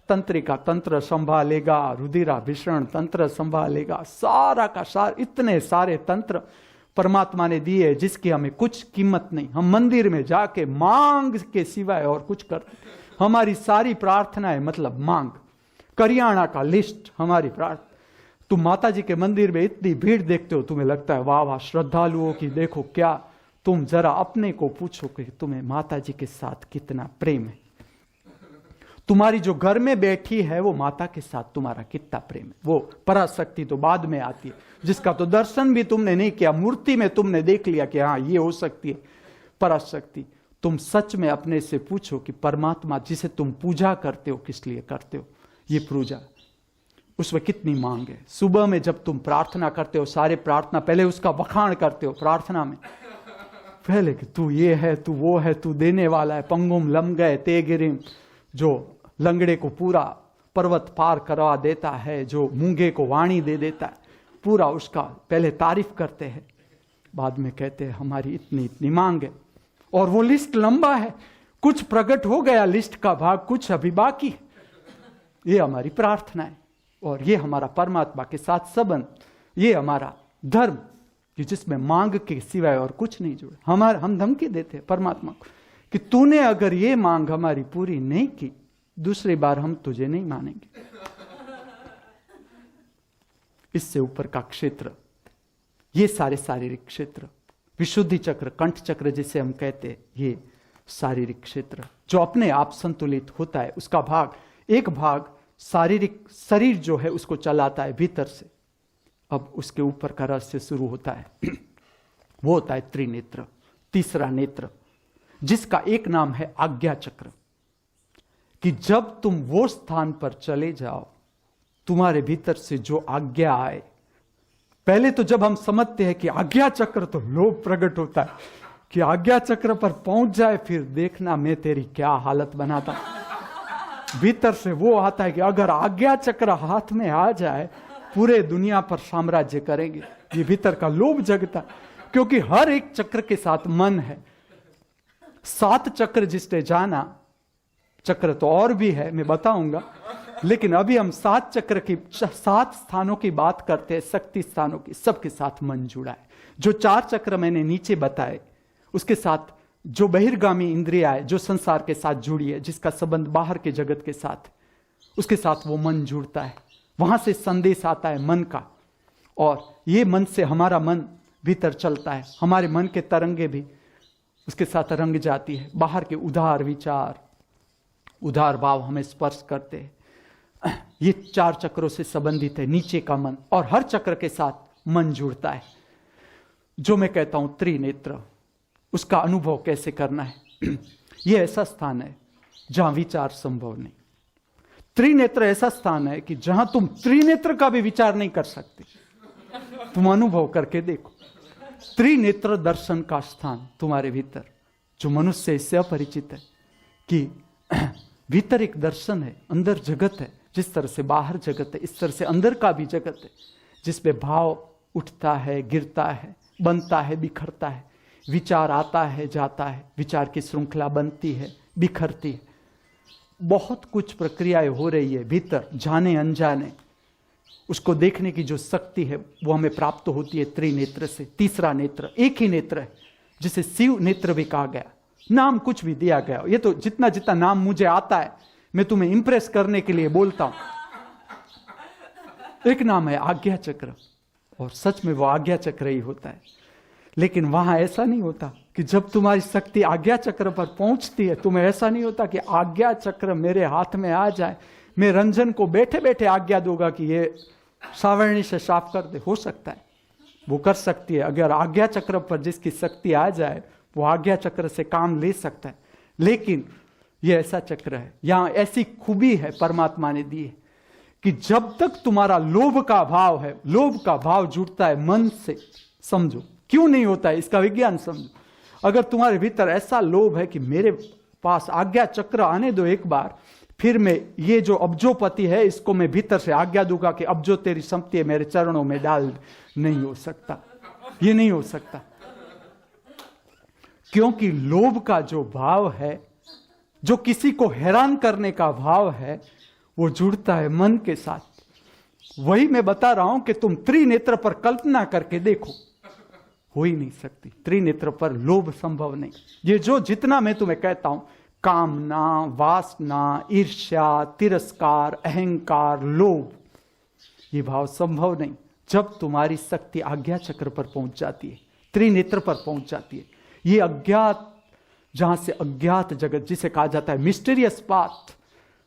तंत्रिका तंत्र संभालेगा, रुधिराभिसरण तंत्र संभालेगा, सारा का सारा। इतने सारे तंत्र परमात्मा ने दिए जिसकी हमें कुछ कीमत नहीं। हम मंदिर में जाके मांग के सिवाय और कुछ करते, हमारी सारी प्रार्थनाएं मतलब मांग, करियाना का लिस्ट हमारी प्रार्थना। तुम माता जी के मंदिर में इतनी भीड़ देखते हो, तुम्हें लगता है वाह वाह श्रद्धालुओं की देखो क्या। तुम जरा अपने को पूछो कि तुम्हें माता जी के साथ कितना प्रेम है। तुम्हारी जो घर में बैठी है वो माता के साथ तुम्हारा कितना प्रेम है। वो पराशक्ति तो बाद में आती है, जिसका तो दर्शन भी तुमने नहीं किया, मूर्ति में तुमने देख लिया कि हाँ ये हो सकती है पराशक्ति। तुम सच में अपने से पूछो कि परमात्मा जिसे तुम पूजा करते हो किस लिए करते हो, ये पूजा उसमें कितनी मांग है। सुबह में जब तुम प्रार्थना करते हो, सारे प्रार्थना पहले उसका वखाण करते हो प्रार्थना में, पहले कि तू ये है, तू वो है, तू देने वाला है। पंगुम लम गए ते गिरिम, जो लंगड़े को पूरा पर्वत पार करवा देता है, जो मूंगे को वाणी दे देता है, पूरा उसका पहले तारीफ करते हैं, बाद में कहते हैं हमारी इतनी इतनी मांग है। और वो लिस्ट लंबा है, कुछ प्रकट हो गया लिस्ट का भाग, कुछ अभी बाकी। ये हमारी प्रार्थना है और ये हमारा परमात्मा के साथ संबंध, ये हमारा धर्म कि जिसमें मांग के सिवाय और कुछ नहीं जुड़ा। हम धमकी देते हैं परमात्मा को कि तूने अगर ये मांग हमारी पूरी नहीं की, दूसरी बार हम तुझे नहीं मानेंगे। इससे ऊपर का क्षेत्र, ये सारे शारीरिक क्षेत्र, विशुद्धि चक्र, कंठ चक्र जिसे हम कहते हैं, ये शारीरिक क्षेत्र जो अपने आप संतुलित होता है, उसका भाग, एक भाग शारीरिक शरीर जो है उसको चलाता है भीतर से। अब उसके ऊपर का रहस्य शुरू होता है, वो होता है त्रिनेत्र, तीसरा नेत्र, जिसका एक नाम है आज्ञा चक्र। कि जब तुम वो स्थान पर चले जाओ, तुम्हारे भीतर से जो आज्ञा आए, पहले तो जब हम समझते हैं कि आज्ञा चक्र, तो लोभ प्रकट होता है कि आज्ञा चक्र पर पहुंच जाए, फिर देखना मैं तेरी क्या हालत बनाता। भीतर से वो आता है कि अगर आज्ञा चक्र हाथ में आ जाए, पूरे दुनिया पर साम्राज्य करेंगे। ये भीतर का लोभ जगता, क्योंकि हर एक चक्र के साथ मन है। 7 चक्र जिसने जाना, चक्र तो और भी है मैं बताऊंगा, लेकिन अभी हम 7 चक्र की 7 स्थानों की बात करते हैं, शक्ति स्थानों की, सबके साथ मन जुड़ा है। जो 4 चक्र मैंने नीचे बताए, उसके साथ जो बहिर्गामी इंद्रिया है, जो संसार के साथ जुड़ी है, जिसका संबंध बाहर के जगत के साथ, उसके साथ वो मन जुड़ता है। वहां से संदेश आता है मन का, और ये मन से हमारा मन भीतर चलता है, हमारे मन के तरंगे भी उसके साथ रंग जाती है। बाहर के उदार विचार, उदार भाव हमें स्पर्श करते हैं। ये 4 चक्रों से संबंधित है नीचे का मन, और हर चक्र के साथ मन जुड़ता है। जो मैं कहता हूं त्रिनेत्र, उसका अनुभव कैसे करना है। यह ऐसा स्थान है जहां विचार संभव नहीं। त्रिनेत्र ऐसा स्थान है कि जहां तुम त्रिनेत्र का भी विचार नहीं कर सकते। तुम अनुभव करके देखो, त्रिनेत्र दर्शन का स्थान तुम्हारे भीतर, जो मनुष्य इससे अपरिचित है कि भीतर एक दर्शन है, अंदर जगत है। जिस तरह से बाहर जगत है, इस तरह से अंदर का भी जगत है, जिसमें भाव उठता है, गिरता है, बनता है, बिखरता है, विचार आता है, जाता है, विचार की श्रृंखला बनती है, बिखरती है। बहुत कुछ प्रक्रियाएं हो रही है भीतर, जाने अनजाने। उसको देखने की जो शक्ति है वो हमें प्राप्त होती है त्रिनेत्र से। तीसरा नेत्र एक ही नेत्र है, जिसे शिव नेत्र भी कहा गया, नाम कुछ भी दिया गया। ये तो जितना जितना नाम मुझे आता है मैं तुम्हें इंप्रेस करने के लिए बोलता हूं। एक नाम है आज्ञा चक्र, और सच में वो आज्ञा चक्र ही होता है। लेकिन वहां ऐसा नहीं होता कि जब तुम्हारी शक्ति आज्ञा चक्र पर पहुंचती है, तुम्हें ऐसा नहीं होता कि आज्ञा चक्र मेरे हाथ में आ जाए, मैं रंजन को बैठे बैठे आज्ञा दूंगा कि ये सावरणी से साफ कर दे। हो सकता है वो कर सकती है, अगर आज्ञा चक्र पर जिसकी शक्ति आ जाए वो आज्ञा चक्र से काम ले सकता है। लेकिन ये ऐसा चक्र है, यहां ऐसी खूबी है परमात्मा ने दी है कि जब तक तुम्हारा लोभ का भाव है, लोभ का भाव जुड़ता है मन से, समझो क्यों नहीं होता है इसका विज्ञान समझो। अगर तुम्हारे भीतर ऐसा लोभ है कि मेरे पास आज्ञा चक्र आने दो एक बार, फिर मैं ये जो अब्जोपति है इसको मैं भीतर से आज्ञा दूंगा कि अब जो तेरी संपत्ति है मेरे चरणों में डाल, नहीं हो सकता, ये नहीं हो सकता। क्योंकि लोभ का जो भाव है, जो किसी को हैरान करने का भाव है, वो जुड़ता है मन के साथ। वही मैं बता रहा हूं कि तुम त्रिनेत्र पर कल्पना करके देखो, हो ही नहीं सकती। त्रिनेत्र पर लोभ संभव नहीं। ये जो जितना मैं तुम्हें कहता हूं, कामना, वासना, ईर्ष्या, तिरस्कार, अहंकार, लोभ, ये भाव संभव नहीं जब तुम्हारी शक्ति आज्ञा चक्र पर पहुंच जाती है, त्रिनेत्र पर पहुंच जाती है। ये अज्ञात, जहां से अज्ञात जगत, जिसे कहा जाता है मिस्टीरियस पाथ,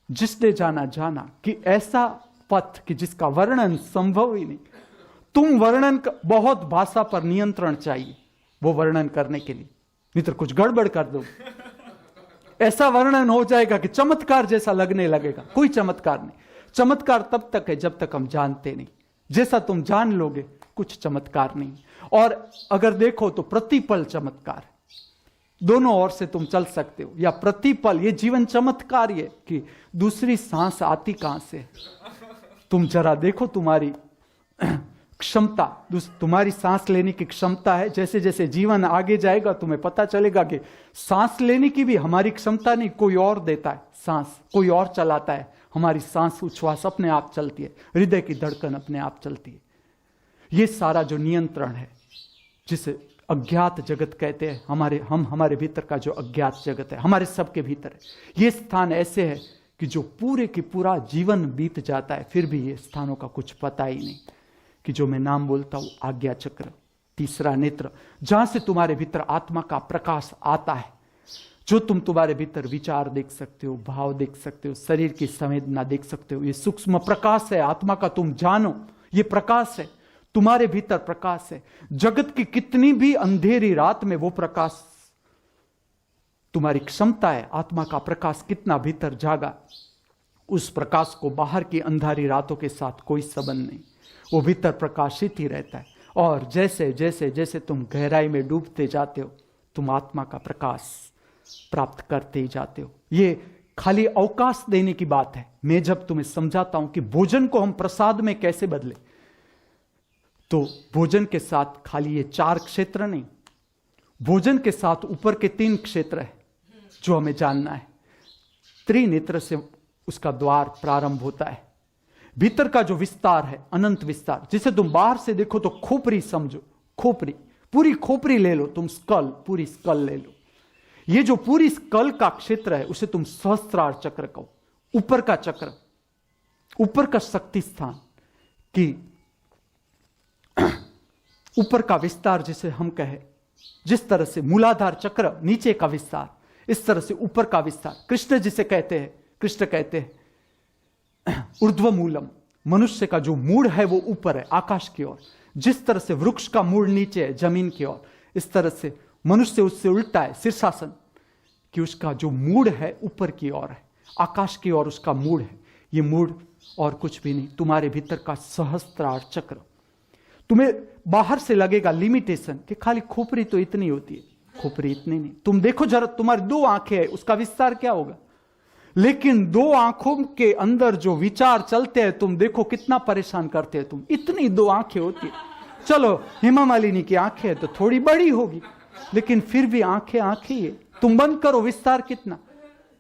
जिसने जाना कि ऐसा पथ कि जिसका वर्णन संभव ही नहीं। तुम वर्णन बहुत भाषा पर नियंत्रण चाहिए वो वर्णन करने के लिए, नहीं तो कुछ गड़बड़ कर दो, ऐसा वर्णन हो जाएगा कि चमत्कार जैसा लगने लगेगा। कोई चमत्कार नहीं। चमत्कार तब तक है जब तक हम जानते नहीं। जैसा तुम जान लोगे कुछ चमत्कार नहीं। और अगर देखो तो प्रतिपल चमत्कार है, दोनों ओर से तुम चल सकते हो। या प्रतिपल ये जीवन चमत्कार है कि दूसरी सांस आती कहां से। तुम जरा देखो तुम्हारी क्षमता, तुम्हारी सांस लेने की क्षमता है। जैसे जैसे जीवन आगे जाएगा तुम्हें पता चलेगा कि सांस लेने की भी हमारी क्षमता नहीं, कोई और देता है सांस, कोई और चलाता है। हमारी सांस उच्छ्वास अपने आप चलती है, हृदय की धड़कन अपने आप चलती है। ये सारा जो नियंत्रण है, जिसे अज्ञात जगत कहते हैं, हमारे भीतर का जो अज्ञात जगत है, हमारे सबके भीतर है। ये स्थान ऐसे है कि जो पूरे की पूरा जीवन बीत जाता है, फिर भी ये स्थानों का कुछ पता ही नहीं कि जो मैं नाम बोलता हूं आज्ञा चक्र, तीसरा नेत्र, जहां से तुम्हारे भीतर आत्मा का प्रकाश आता है, जो तुम तुम्हारे भीतर विचार देख सकते हो, भाव देख सकते हो, शरीर की संवेदना देख सकते हो। ये सूक्ष्म प्रकाश है आत्मा का, तुम जानो ये प्रकाश है, तुम्हारे भीतर प्रकाश है। जगत की कितनी भी अंधेरी रात में वो प्रकाश, तुम्हारी क्षमता है, आत्मा का प्रकाश कितना भीतर जागा, उस प्रकाश को बाहर की अंधारी रातों के साथ कोई संबंध नहीं, वो भीतर प्रकाशित ही रहता है। और जैसे जैसे जैसे तुम गहराई में डूबते जाते हो, तुम आत्मा का प्रकाश प्राप्त करते ही जाते हो। ये खाली अवकाश देने की बात है। मैं जब तुम्हें समझाता हूं कि भोजन को हम प्रसाद में कैसे बदले, तो भोजन के साथ खाली ये 4 क्षेत्र नहीं, भोजन के साथ ऊपर के 3 क्षेत्र है जो हमें जानना है। त्रिनेत्र से उसका द्वार प्रारंभ होता है। भीतर का जो विस्तार है, अनंत विस्तार, जिसे तुम बाहर से देखो तो खोपड़ी समझो, खोपड़ी, पूरी खोपड़ी ले लो तुम, स्कल, पूरी स्कल ले लो। ये जो पूरी स्कल का क्षेत्र है उसे तुम सहस्त्रार चक्र कहो, ऊपर का चक्र, ऊपर का शक्ति स्थान, कि ऊपर का विस्तार जिसे हम कहे, जिस तरह से मूलाधार चक्र नीचे का विस्तार, इस तरह से ऊपर का विस्तार। कृष्ण जिसे कहते हैं, कृष्ण कहते हैं ऊर्ध्व मूलम, मनुष्य का जो मूड है वो ऊपर है, आकाश की ओर। जिस तरह से वृक्ष का मूल नीचे है जमीन की ओर, इस तरह से मनुष्य उससे उल्टा है शीर्षासन, कि उसका जो मूड है ऊपर की ओर है, आकाश की ओर उसका मूड है। ये मूड और कुछ भी नहीं, तुम्हारे भीतर का सहस्त्रार चक्र। तुम्हें बाहर से लगेगा लिमिटेशन कि खाली खोपड़ी तो इतनी होती है, खोपड़ी इतनी नहीं। तुम देखो जरा, तुम्हारी 2 आंखें हैं, उसका विस्तार क्या होगा। लेकिन 2 आंखों के अंदर जो विचार चलते हैं, तुम देखो कितना परेशान करते हैं तुम। इतनी 2 आंखें होती है। चलो हेमा मालिनी की आंखें है तो थोड़ी बड़ी होगी, लेकिन फिर भी आंखें आंखें ही है। तुम बंद करो, विस्तार कितना,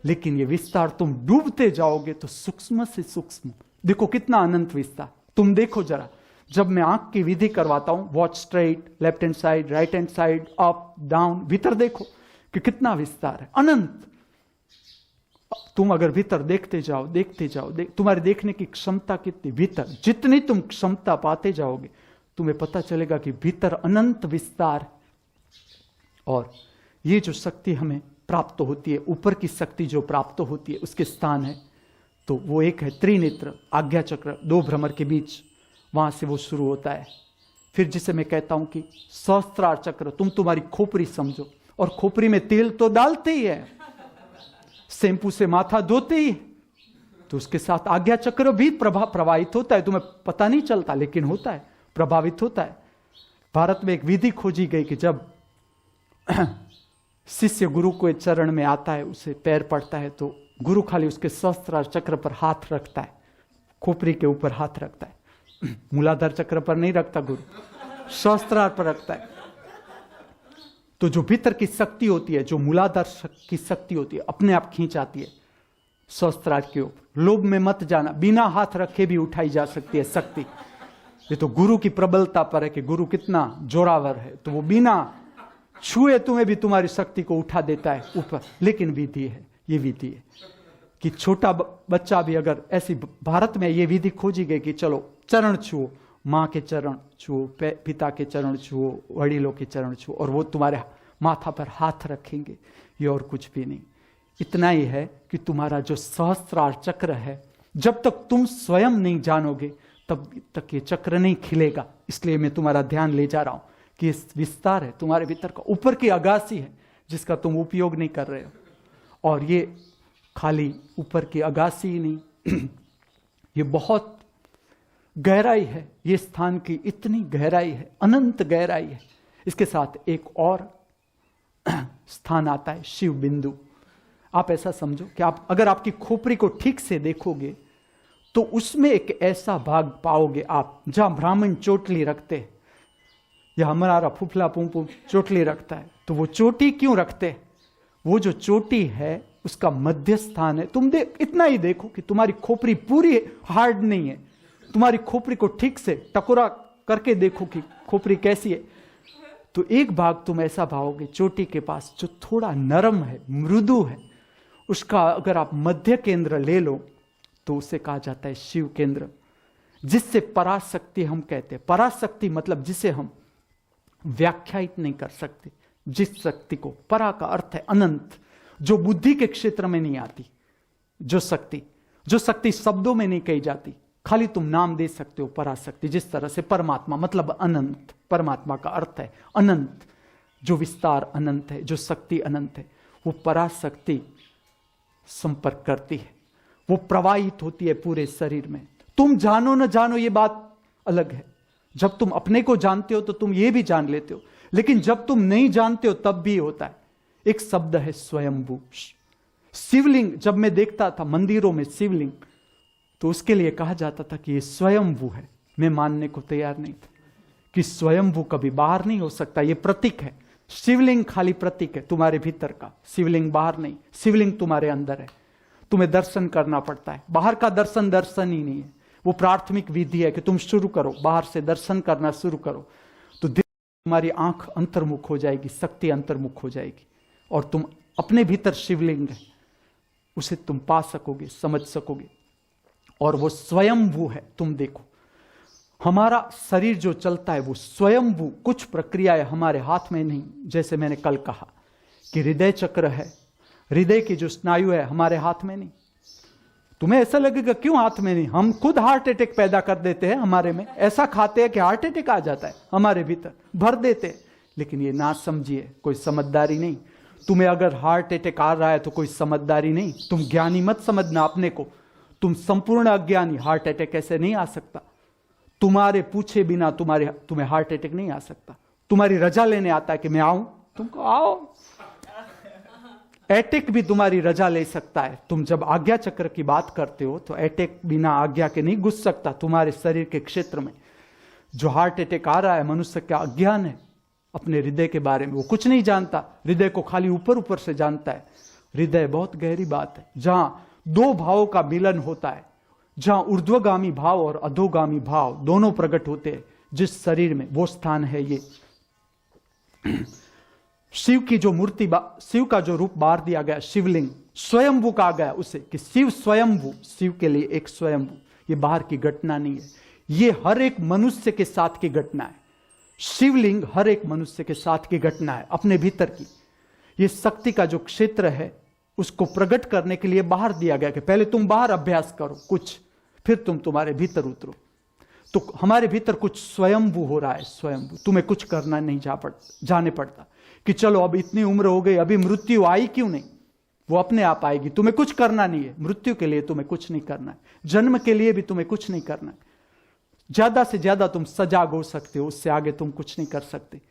लेकिन ये विस्तार तुम डूबते जाओगे तो सूक्ष्म से सूक्ष्म, देखो कितना अनंत विस्तार। तुम देखो जरा, जब मैं आंख की विधि करवाता हूं, watch straight, left hand side, right hand side, up down, भीतर देखो कि कितना विस्तार है, अनंत। तुम अगर भीतर देखते जाओ देखते जाओ, तुम्हारे देखने की क्षमता कितनी, भीतर जितनी तुम क्षमता पाते जाओगे, तुम्हें पता चलेगा कि भीतर अनंत विस्तार। और ये जो शक्ति हमें प्राप्त होती है, ऊपर की शक्ति जो प्राप्त होती है, उसके स्थान है तो वो एक है त्रिनेत्र, आज्ञा चक्र, 2 भ्रमर के बीच, वहां से वो शुरू होता है। फिर जिसे मैं कहता हूं कि सहस्त्रार चक्र, तुम तुम्हारी खोपड़ी समझो, और खोपड़ी में तेल तो डालते ही है, शैम्पू से माथा धोते ही, तो उसके साथ आज्ञा चक्र भी प्रवाहित होता है। तुम्हें पता नहीं चलता लेकिन होता है, प्रभावित होता है। भारत में एक विधि खोजी गई कि जब शिष्य गुरु के चरण में आता है, उसे पैर पड़ता है, तो गुरु खाली उसके सहस्त्रार चक्र पर हाथ रखता है, खोपड़ी के ऊपर हाथ रखता है, मूलाधार चक्र पर नहीं रखता गुरु, सहस्त्रार पर रखता है। तो जो भीतर की शक्ति होती है, जो मूलाधार की शक्ति होती है, अपने आप खींच आती है सहस्त्रार के ऊपर। लोभ में मत जाना, बिना हाथ रखे भी उठाई जा सकती है शक्ति। ये तो गुरु की प्रबलता पर है कि गुरु कितना जोरावर है, तो वो बिना छुए तुम्हें भी तुम्हारी शक्ति को उठा देता है ऊपर। लेकिन विधि है, ये विधि है कि छोटा बच्चा भी अगर ऐसी, भारत में ये विधि खोजी गई कि चलो चरण छुओ, माँ के चरण छुओ, पिता के चरण छुओ, वडीलों के चरण छुओ, और वो तुम्हारे माथा पर हाथ रखेंगे। ये और कुछ भी नहीं, इतना ही है कि तुम्हारा जो सहस्त्रार चक्र है, जब तक तुम स्वयं नहीं जानोगे तब तक ये चक्र नहीं खिलेगा। इसलिए मैं तुम्हारा ध्यान ले जा रहा हूं कि ये विस्तार है तुम्हारे भीतर का, ऊपर की अगासी है जिसका तुम उपयोग नहीं कर रहे हो। और ये खाली ऊपर की अगासी ही नहीं, ये बहुत गहराई है, ये स्थान की इतनी गहराई है, अनंत गहराई है। इसके साथ एक और स्थान आता है, शिव बिंदु। आप ऐसा समझो कि आप अगर आपकी खोपड़ी को ठीक से देखोगे तो उसमें एक ऐसा भाग पाओगे आप जहां ब्राह्मण चोटली रखते हैं, या हमारा फुफला पुम चोटली रखता है। तो वो चोटी क्यों रखते हैं? वो जो चोटी है उसका मध्य स्थान है। तुम इतना ही देखो कि तुम्हारी खोपड़ी पूरी हार्ड नहीं है, तुम्हारी खोपड़ी को ठीक से टकोरा करके देखो कि खोपड़ी कैसी है। तो एक भाग तुम ऐसा पाओगे चोटी के पास जो थोड़ा नरम है, मृदु है। उसका अगर आप मध्य केंद्र ले लो तो उसे कहा जाता है शिव केंद्र, जिससे पराशक्ति हम कहते हैं। पराशक्ति मतलब जिसे हम व्याख्यायित नहीं कर सकते, जिस शक्ति को, परा का अर्थ है अनंत, जो बुद्धि के क्षेत्र में नहीं आती, जो शक्ति शब्दों में नहीं कही जाती, खाली तुम नाम दे सकते हो पराशक्ति। जिस तरह से परमात्मा मतलब अनंत, परमात्मा का अर्थ है अनंत, जो विस्तार अनंत है, जो शक्ति अनंत है, वो पराशक्ति संपर्क करती है, वो प्रवाहित होती है पूरे शरीर में। तुम जानो न जानो ये बात अलग है। जब तुम अपने को जानते हो तो तुम ये भी जान लेते हो, लेकिन जब तुम नहीं जानते हो तब भी होता है। एक शब्द है स्वयंभू। शिवलिंग जब मैं देखता था मंदिरों में शिवलिंग, तो उसके लिए कहा जाता था कि ये स्वयंभू है। मैं मानने को तैयार नहीं था कि स्वयंभू कभी बाहर नहीं हो सकता, ये प्रतीक है। शिवलिंग खाली प्रतीक है तुम्हारे भीतर का, शिवलिंग बाहर नहीं, शिवलिंग तुम्हारे अंदर है। तुम्हें दर्शन करना पड़ता है, बाहर का दर्शन दर्शन ही नहीं है, वो प्राथमिक विधि है कि तुम शुरू करो, बाहर से दर्शन करना शुरू करो, तो तुम्हारी आंख अंतर्मुख हो जाएगी, शक्ति अंतर्मुख हो जाएगी, और तुम अपने भीतर शिवलिंग है उसे तुम पा सकोगे, समझ सकोगे। और वो स्वयंभू है। तुम देखो हमारा शरीर जो चलता है वो स्वयंभू, कुछ प्रक्रियाएं हमारे हाथ में नहीं। जैसे मैंने कल कहा कि हृदय चक्र है, हृदय की जो स्नायु है हमारे हाथ में नहीं। तुम्हें ऐसा लगेगा क्यों हाथ में नहीं, हम खुद हार्ट अटैक पैदा कर देते हैं हमारे में, ऐसा खाते हैं कि हार्ट अटैक आ जाता है हमारे भीतर, भर देते हैं। लेकिन ये ना समझिए, कोई समझदारी नहीं। तुम्हें अगर हार्ट अटैक आ रहा है तो कोई समझदारी नहीं, तुम ज्ञानी मत समझना अपने को, तुम संपूर्ण अज्ञानी। हार्ट अटैक ऐसे नहीं आ सकता, तुम्हारे पूछे बिना तुम्हें हार्ट अटैक नहीं आ सकता। तुम्हारी रजा लेने आता है कि मैं आऊं, तुमको आओ। अटैक भी तुम्हारी रजा ले सकता है। तुम जब आज्ञा चक्र की बात करते हो तो अटैक बिना आज्ञा के नहीं घुस सकता तुम्हारे शरीर के क्षेत्र में। जो हार्ट अटैक आ रहा है, मनुष्य का अज्ञान है अपने हृदय के बारे में, वो कुछ नहीं जानता, हृदय को खाली ऊपर ऊपर से जानता है। हृदय बहुत गहरी बात है, जहां दो भावों का मिलन होता है, जहां ऊर्ध्वगामी भाव और अधोगामी भाव दोनों प्रकट होते हैं जिस शरीर में, वो स्थान है ये। शिव की जो मूर्ति, शिव का जो रूप बार दिया गया, शिवलिंग स्वयंभू कहा गया उसे, कि शिव स्वयंभू, शिव के लिए एक स्वयंभू। ये बाहर की घटना नहीं है, ये हर एक मनुष्य के साथ की घटना है। शिवलिंग हर एक मनुष्य के साथ की घटना है, अपने भीतर की। ये शक्ति का जो क्षेत्र है उसको प्रकट करने के लिए बाहर दिया गया कि पहले तुम बाहर अभ्यास करो कुछ, फिर तुम तुम्हारे भीतर उतरो। तो हमारे भीतर कुछ स्वयंभू हो रहा है, स्वयंभू। तुम्हें कुछ करना नहीं जाने पड़ता कि चलो अब इतनी उम्र हो गई, अभी मृत्यु आई क्यों नहीं, वो अपने आप आएगी। तुम्हें कुछ करना नहीं है, मृत्यु के लिए तुम्हें कुछ नहीं करना है, जन्म के लिए भी तुम्हें कुछ नहीं करना है। ज्यादा से ज्यादा तुम सजाग हो सकते हो, उससे आगे तुम कुछ नहीं कर सकते।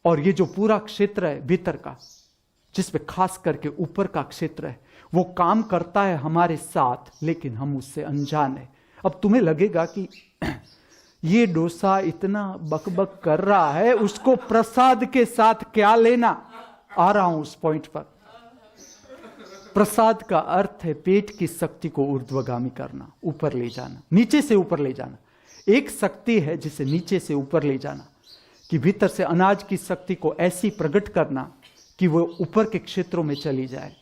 और ये जो पूरा क्षेत्र है भीतर का, जिसमें खास करके ऊपर का क्षेत्र है, वो काम करता है हमारे साथ, लेकिन हम उससे अनजान है। अब तुम्हें लगेगा कि ये डोसा इतना बकबक कर रहा है, उसको प्रसाद के साथ क्या लेना। आ रहा हूं उस पॉइंट पर। प्रसाद का अर्थ है पेट की शक्ति को ऊर्ध्वगामी करना, ऊपर ले जाना, नीचे से ऊपर ले जाना। एक शक्ति है जिसे नीचे से ऊपर ले जाना, कि भीतर से अनाज की शक्ति को ऐसी प्रकट करना कि वो ऊपर के क्षेत्रों में चली जाए।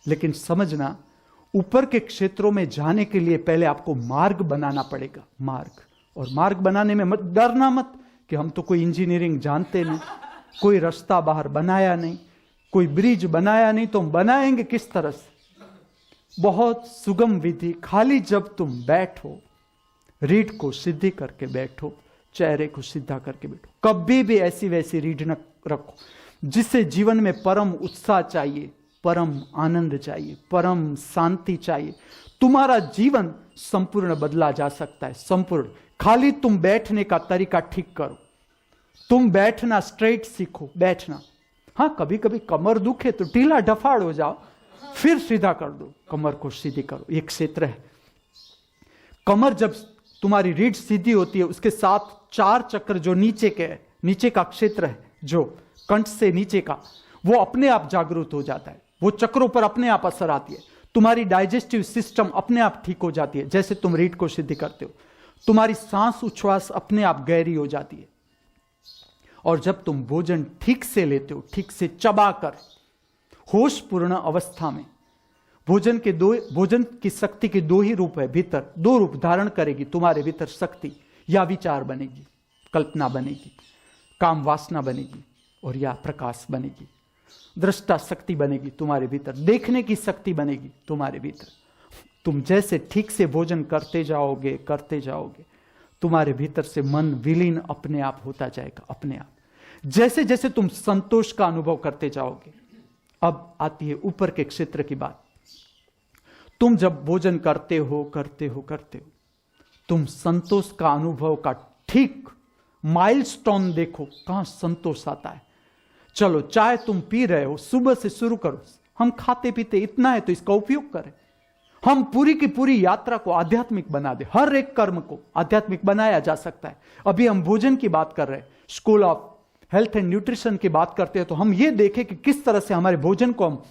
लेकिन समझना, ऊपर के क्षेत्रों में जाने के लिए पहले आपको मार्ग बनाना पड़ेगा, मार्ग। और मार्ग बनाने में मत डरना मत कि हम तो कोई इंजीनियरिंग जानते नहीं, कोई रास्ता बाहर बनाया नहीं, कोई ब्रिज बनाया नहीं, तो हम बनाएंगे किस तरह से। बहुत सुगम विधि, खाली जब तुम बैठो, रीढ़ को सीधी करके बैठो, चेहरे को सीधा करके बैठो, कभी भी ऐसी वैसी रीढ़ न रखो। जिससे जीवन में परम उत्साह चाहिए, परम आनंद चाहिए, परम शांति चाहिए, तुम्हारा जीवन संपूर्ण बदला जा सकता है, संपूर्ण। खाली तुम बैठने का तरीका ठीक करो, तुम बैठना स्ट्रेट सीखो, बैठना। हाँ, कभी कभी कमर दुखे तो ढीला ढफाड़ हो जाओ, फिर सीधा कर दो, कमर को सीधी करो। एक क्षेत्र है, कमर जब तुम्हारी रीढ़ सीधी होती है, उसके साथ चार चक्र जो नीचे का क्षेत्र है, जो कंठ से नीचे का, वो अपने आप जागरूक हो जाता है। वो चक्रों पर अपने आप असर आती है, तुम्हारी डाइजेस्टिव सिस्टम अपने आप ठीक हो जाती है। जैसे तुम रीढ़ को सीधी करते हो, तुम्हारी सांस उच्छ्वास अपने आप गहरी हो जाती है। और जब तुम भोजन ठीक से लेते हो, ठीक से चबाकर, होशपूर्ण अवस्था में, भोजन की शक्ति के दो ही रूप है भीतर, दो रूप धारण करेगी तुम्हारे भीतर शक्ति। या विचार बनेगी, कल्पना बनेगी, काम वासना बनेगी, और या प्रकाश बनेगी, दृष्टा शक्ति बनेगी तुम्हारे भीतर, देखने की शक्ति बनेगी तुम्हारे भीतर। तुम जैसे ठीक से भोजन करते जाओगे, तुम्हारे भीतर से मन विलीन अपने आप होता जाएगा, अपने आप। जैसे जैसे तुम संतोष का अनुभव करते जाओगे। अब आती है ऊपर के क्षेत्र की बात। तुम जब भोजन करते हो, तुम संतोष का अनुभव का ठीक माइलस्टोन देखो, कहां संतोष आता है। चलो, चाय तुम पी रहे हो, सुबह से शुरू करो। हम खाते पीते इतना है तो इसका उपयोग करें। हम पूरी की पूरी यात्रा को आध्यात्मिक बना दे। हर एक कर्म को आध्यात्मिक बनाया जा सकता है। अभी हम भोजन की बात कर रहे हैं, school of health and nutrition की बात करते हैं, तो हम ये देखें कि किस तरह से हमारे भोजन को हम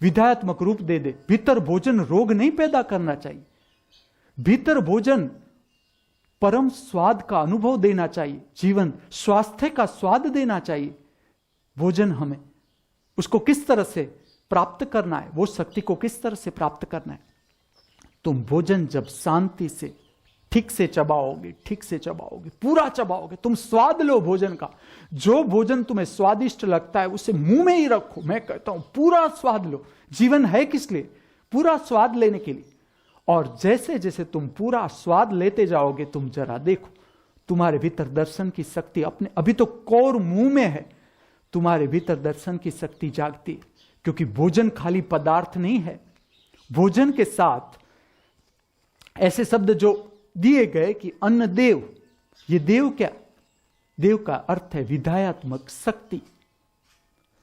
विधात्मक रूप दे दे। भीतर भोजन रोग नहीं पैदा करना चाहिए, भीतर भोजन परम स्वाद का अनुभव देना चाहिए, जीवन स्वास्थ्य का स्वाद देना चाहिए। भोजन हमें उसको किस तरह से प्राप्त करना है, वो शक्ति को किस तरह से प्राप्त करना है। तुम भोजन जब शांति से ठीक से चबाओगे, पूरा चबाओगे, तुम स्वाद लो भोजन का। जो भोजन तुम्हें स्वादिष्ट लगता है उसे मुंह में ही रखो। मैं कहता हूं पूरा स्वाद लो। जीवन है किस लिए? पूरा स्वाद लेने के लिए। और जैसे जैसे तुम पूरा स्वाद लेते जाओगे, तुम जरा देखो तुम्हारे भीतर दर्शन की शक्ति अपने, अभी तो कौर मुंह में है, तुम्हारे भीतर दर्शन की शक्ति जागती है। क्योंकि भोजन खाली पदार्थ नहीं है, भोजन के साथ ऐसे शब्द जो दिए गए कि अन्न देव, ये देव क्या, देव का अर्थ है विधायात्मक शक्ति।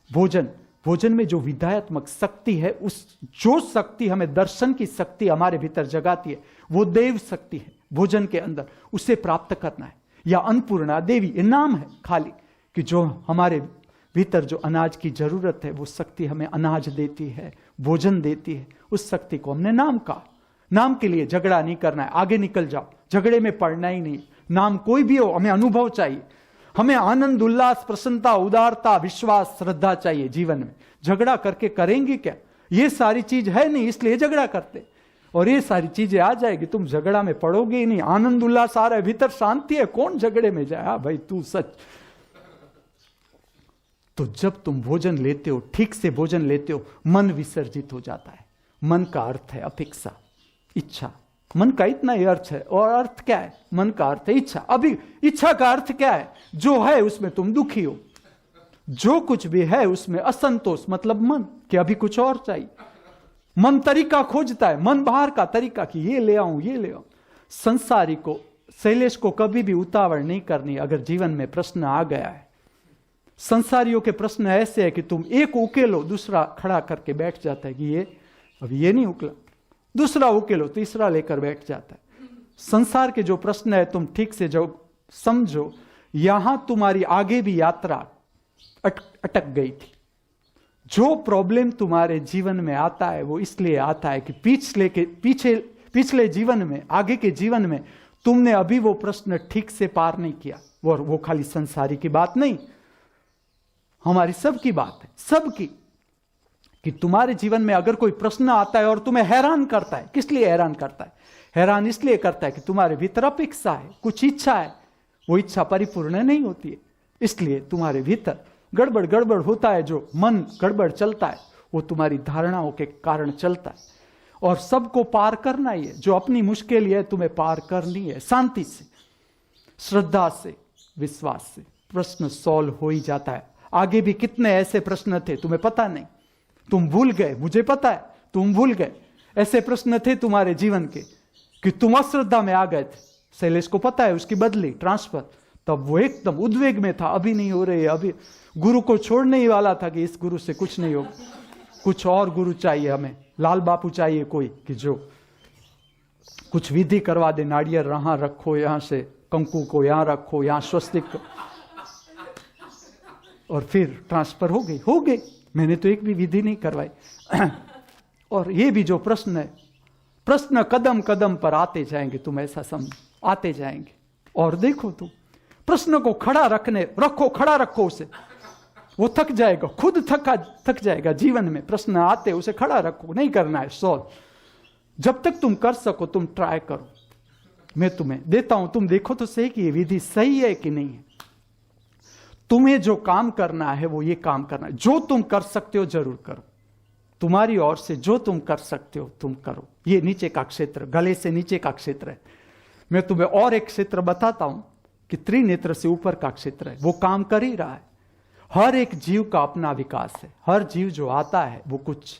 भोजन में जो विधायात्मक शक्ति है, उस जो शक्ति हमें दर्शन की शक्ति हमारे भीतर जगाती है, वो देव शक्ति है भोजन के अंदर, उसे प्राप्त करना है। या अन्नपूर्णा देवी, ये नाम है खाली कि जो हमारे भीतर जो अनाज की जरूरत है, वो शक्ति हमें अनाज देती है, भोजन देती है। उस शक्ति को हमने नाम कहा। नाम के लिए झगड़ा नहीं करना है, आगे निकल जाओ, झगड़े में पड़ना ही नहीं। नाम कोई भी हो, हमें अनुभव चाहिए, हमें आनंद, उल्लास, प्रसन्नता, उदारता, विश्वास, श्रद्धा चाहिए जीवन में। झगड़ा करके करेंगे क्या? ये सारी चीज है नहीं, इसलिए झगड़ा करते। और ये सारी चीजें आ जाएगी, तुम झगड़ा में पड़ोगे ही नहीं। आनंद उल्लास आ रहा है, भीतर शांति है, कौन झगड़े में जाए? हाँ भाई तू सच। तो जब तुम भोजन लेते हो, ठीक से भोजन लेते हो, मन विसर्जित हो जाता है। मन का अर्थ है अपेक्षा, इच्छा। मन का इतना ही अर्थ है। और अर्थ क्या है? मन का अर्थ है इच्छा। अभी इच्छा का अर्थ क्या है? जो है उसमें तुम दुखी हो, जो कुछ भी है उसमें असंतोष, मतलब मन कि अभी कुछ और चाहिए। मन तरीका खोजता है, मन बाहर का तरीका कि ये ले आऊं, ये ले आऊं। संसारी को, शैलेश को कभी भी उतावड़ नहीं करनी। अगर जीवन में प्रश्न आ गया है, संसारियों के प्रश्न ऐसे है कि तुम एक उकेलो, दूसरा खड़ा करके बैठ जाता है कि ये अभी ये नहीं उकला, दूसरा उकेलो, तीसरा लेकर बैठ जाता है। संसार के जो प्रश्न है, तुम ठीक से जो समझो, यहां तुम्हारी आगे भी यात्रा अटक गई थी। जो प्रॉब्लम तुम्हारे जीवन में आता है, वो इसलिए आता है कि पिछले जीवन में, आगे के जीवन में तुमने अभी वो प्रश्न ठीक से पार नहीं किया। वो खाली संसारी की बात नहीं, हमारी सबकी बात है, सबकी, कि तुम्हारे जीवन में अगर कोई प्रश्न आता है और तुम्हें हैरान करता है, किस लिए हैरान करता है? हैरान इसलिए करता है कि तुम्हारे भीतर अपेक्षा है, कुछ इच्छा है, वो इच्छा परिपूर्ण नहीं होती है, इसलिए तुम्हारे भीतर गड़बड़ होता है। जो मन गड़बड़ चलता है, वो तुम्हारी धारणाओं के कारण चलता है। और सबको पार करना ही है, जो अपनी मुश्किल है तुम्हें पार करनी है, शांति से, श्रद्धा से, विश्वास से। प्रश्न सॉल्व हो ही जाता है। आगे भी कितने ऐसे प्रश्न थे तुम्हें पता नहीं, तुम भूल गए, मुझे पता है तुम भूल गए। ऐसे प्रश्न थे तुम्हारे जीवन के कि तुम अश्रद्धा में आ गए थे। शैलेश को पता है, उसकी बदली, ट्रांसफर, तब वो एकदम उद्वेग में था, अभी नहीं हो रही है, अभी गुरु को छोड़ने ही वाला था कि इस गुरु से कुछ नहीं होगा, कुछ और गुरु चाहिए हमें, लाल बापू चाहिए कोई कि जो कुछ विधि करवा दे, नारियल यहां रखो, यहां से कंकु को यहां रखो, यहां स्वस्तिक, और फिर ट्रांसफर हो गई। मैंने तो एक भी विधि नहीं करवाई। और ये भी जो प्रश्न है, प्रश्न कदम कदम पर आते जाएंगे, तुम ऐसा समझ, आते जाएंगे। और देखो तुम प्रश्न को खड़ा रखो उसे, वो थक जाएगा, खुद थक जाएगा। जीवन में प्रश्न आते, उसे खड़ा रखो, नहीं करना है सॉल्व। जब तक तुम कर सको तुम ट्राई करो, मैं तुम्हें देता हूं, तुम देखो तो सही कि ये विधि सही है कि नहीं है। तुम्हें जो काम करना है वो ये काम करना है, जो तुम कर सकते हो जरूर करो, तुम्हारी ओर से जो तुम कर सकते हो तुम करो। ये नीचे का क्षेत्र, गले से नीचे का क्षेत्र है। मैं तुम्हें और एक क्षेत्र बताता हूं कि त्रिनेत्र से ऊपर का क्षेत्र है, वो काम कर ही रहा है। हर एक जीव का अपना विकास है। हर जीव जो आता है वो कुछ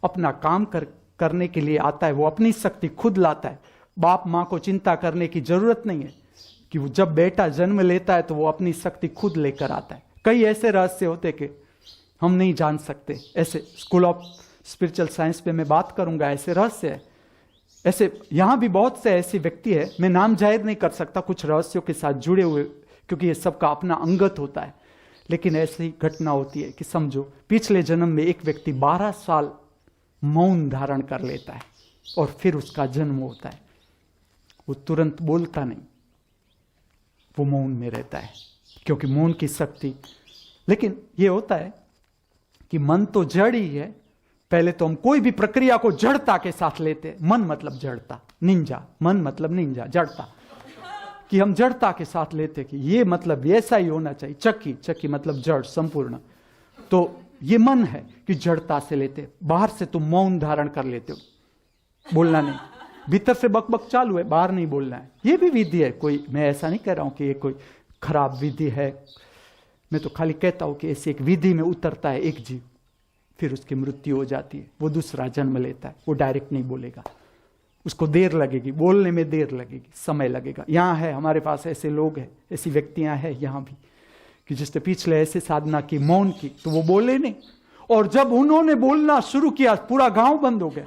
अपना काम करने के लिए आता है, वो अपनी शक्ति खुद लाता है। बाप मां को चिंता करने की जरूरत नहीं है कि वो जब बेटा जन्म लेता है तो वो अपनी शक्ति खुद लेकर आता है। कई ऐसे रहस्य होते कि हम नहीं जान सकते, ऐसे स्कूल ऑफ स्पिरिचुअल साइंस पे मैं बात करूंगा, ऐसे रहस्य है। ऐसे यहां भी बहुत से ऐसे व्यक्ति है, मैं नाम जाहिर नहीं कर सकता, कुछ रहस्यों के साथ जुड़े हुए, क्योंकि ये सबका अपना अंगत होता है। लेकिन ऐसी घटना होती है कि समझो पिछले जन्म में एक व्यक्ति 12 साल मौन धारण कर लेता है और फिर उसका जन्म होता है। वो तुरंत बोलता नहीं, वो मौन में रहता है, क्योंकि मौन की शक्ति। लेकिन ये होता है कि मन तो जड़ ही है। पहले तो हम कोई भी प्रक्रिया को जड़ता के साथ लेते, मन मतलब जड़ता, निंजा, मन मतलब निंजा, जड़ता, कि हम जड़ता के साथ लेते कि ये मतलब ऐसा ही होना चाहिए। चक्की मतलब जड़ संपूर्ण, तो ये मन है कि जड़ता से लेते। बाहर से तुम मौन धारण कर लेते हो, बोलना नहीं, भीतर से बकबक चालू है, बाहर नहीं बोलना है। ये भी विधि है, कोई, मैं ऐसा नहीं कह रहा हूं कि ये कोई खराब विधि है, मैं तो खाली कहता हूं कि ऐसी एक विधि में उतरता है एक जीव, फिर उसकी मृत्यु हो जाती है, वो दूसरा जन्म लेता है, वो डायरेक्ट नहीं बोलेगा, उसको देर लगेगी, बोलने में देर लगेगी, समय लगेगा। यहाँ है हमारे पास ऐसे लोग हैं, ऐसी व्यक्तियां हैं यहाँ भी, कि जिसने पिछले ऐसे साधना की, मौन की, तो वो बोले नहीं, और जब उन्होंने बोलना शुरू किया पूरा गांव बंद हो गया।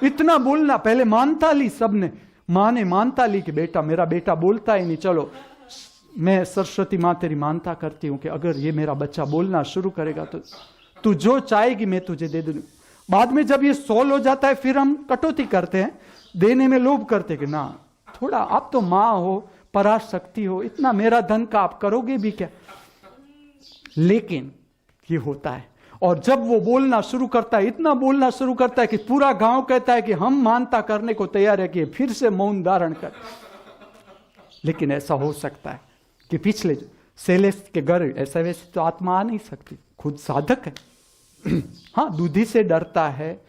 इतना बोलना, पहले मानता ली सबने, माँ ने मानता ली कि बेटा, मेरा बेटा बोलता ही नहीं, चलो मैं सरस्वती माँ तेरी मानता करती हूँ कि अगर ये मेरा बच्चा बोलना शुरू करेगा तो तू जो चाहेगी मैं तुझे दे दूंगी। बाद में जब ये 100 हो जाता है, फिर हम कटौती करते हैं, देने में लोभ करते कि ना, थोड़ा आप तो माँ हो, पराशक्ति हो, इतना मेरा धन का आप करोगे भी क्या। लेकिन ये होता है, और जब वो बोलना शुरू करता है, इतना बोलना शुरू करता है कि पूरा गांव कहता है कि हम मानता करने को तैयार है कि फिर से मौन धारण कर। लेकिन ऐसा हो सकता है कि पिछले शैलेश के घर ऐसा वैसे तो आत्मा आ नहीं सकती, खुद साधक है। हाँ, दूधी से डरता है,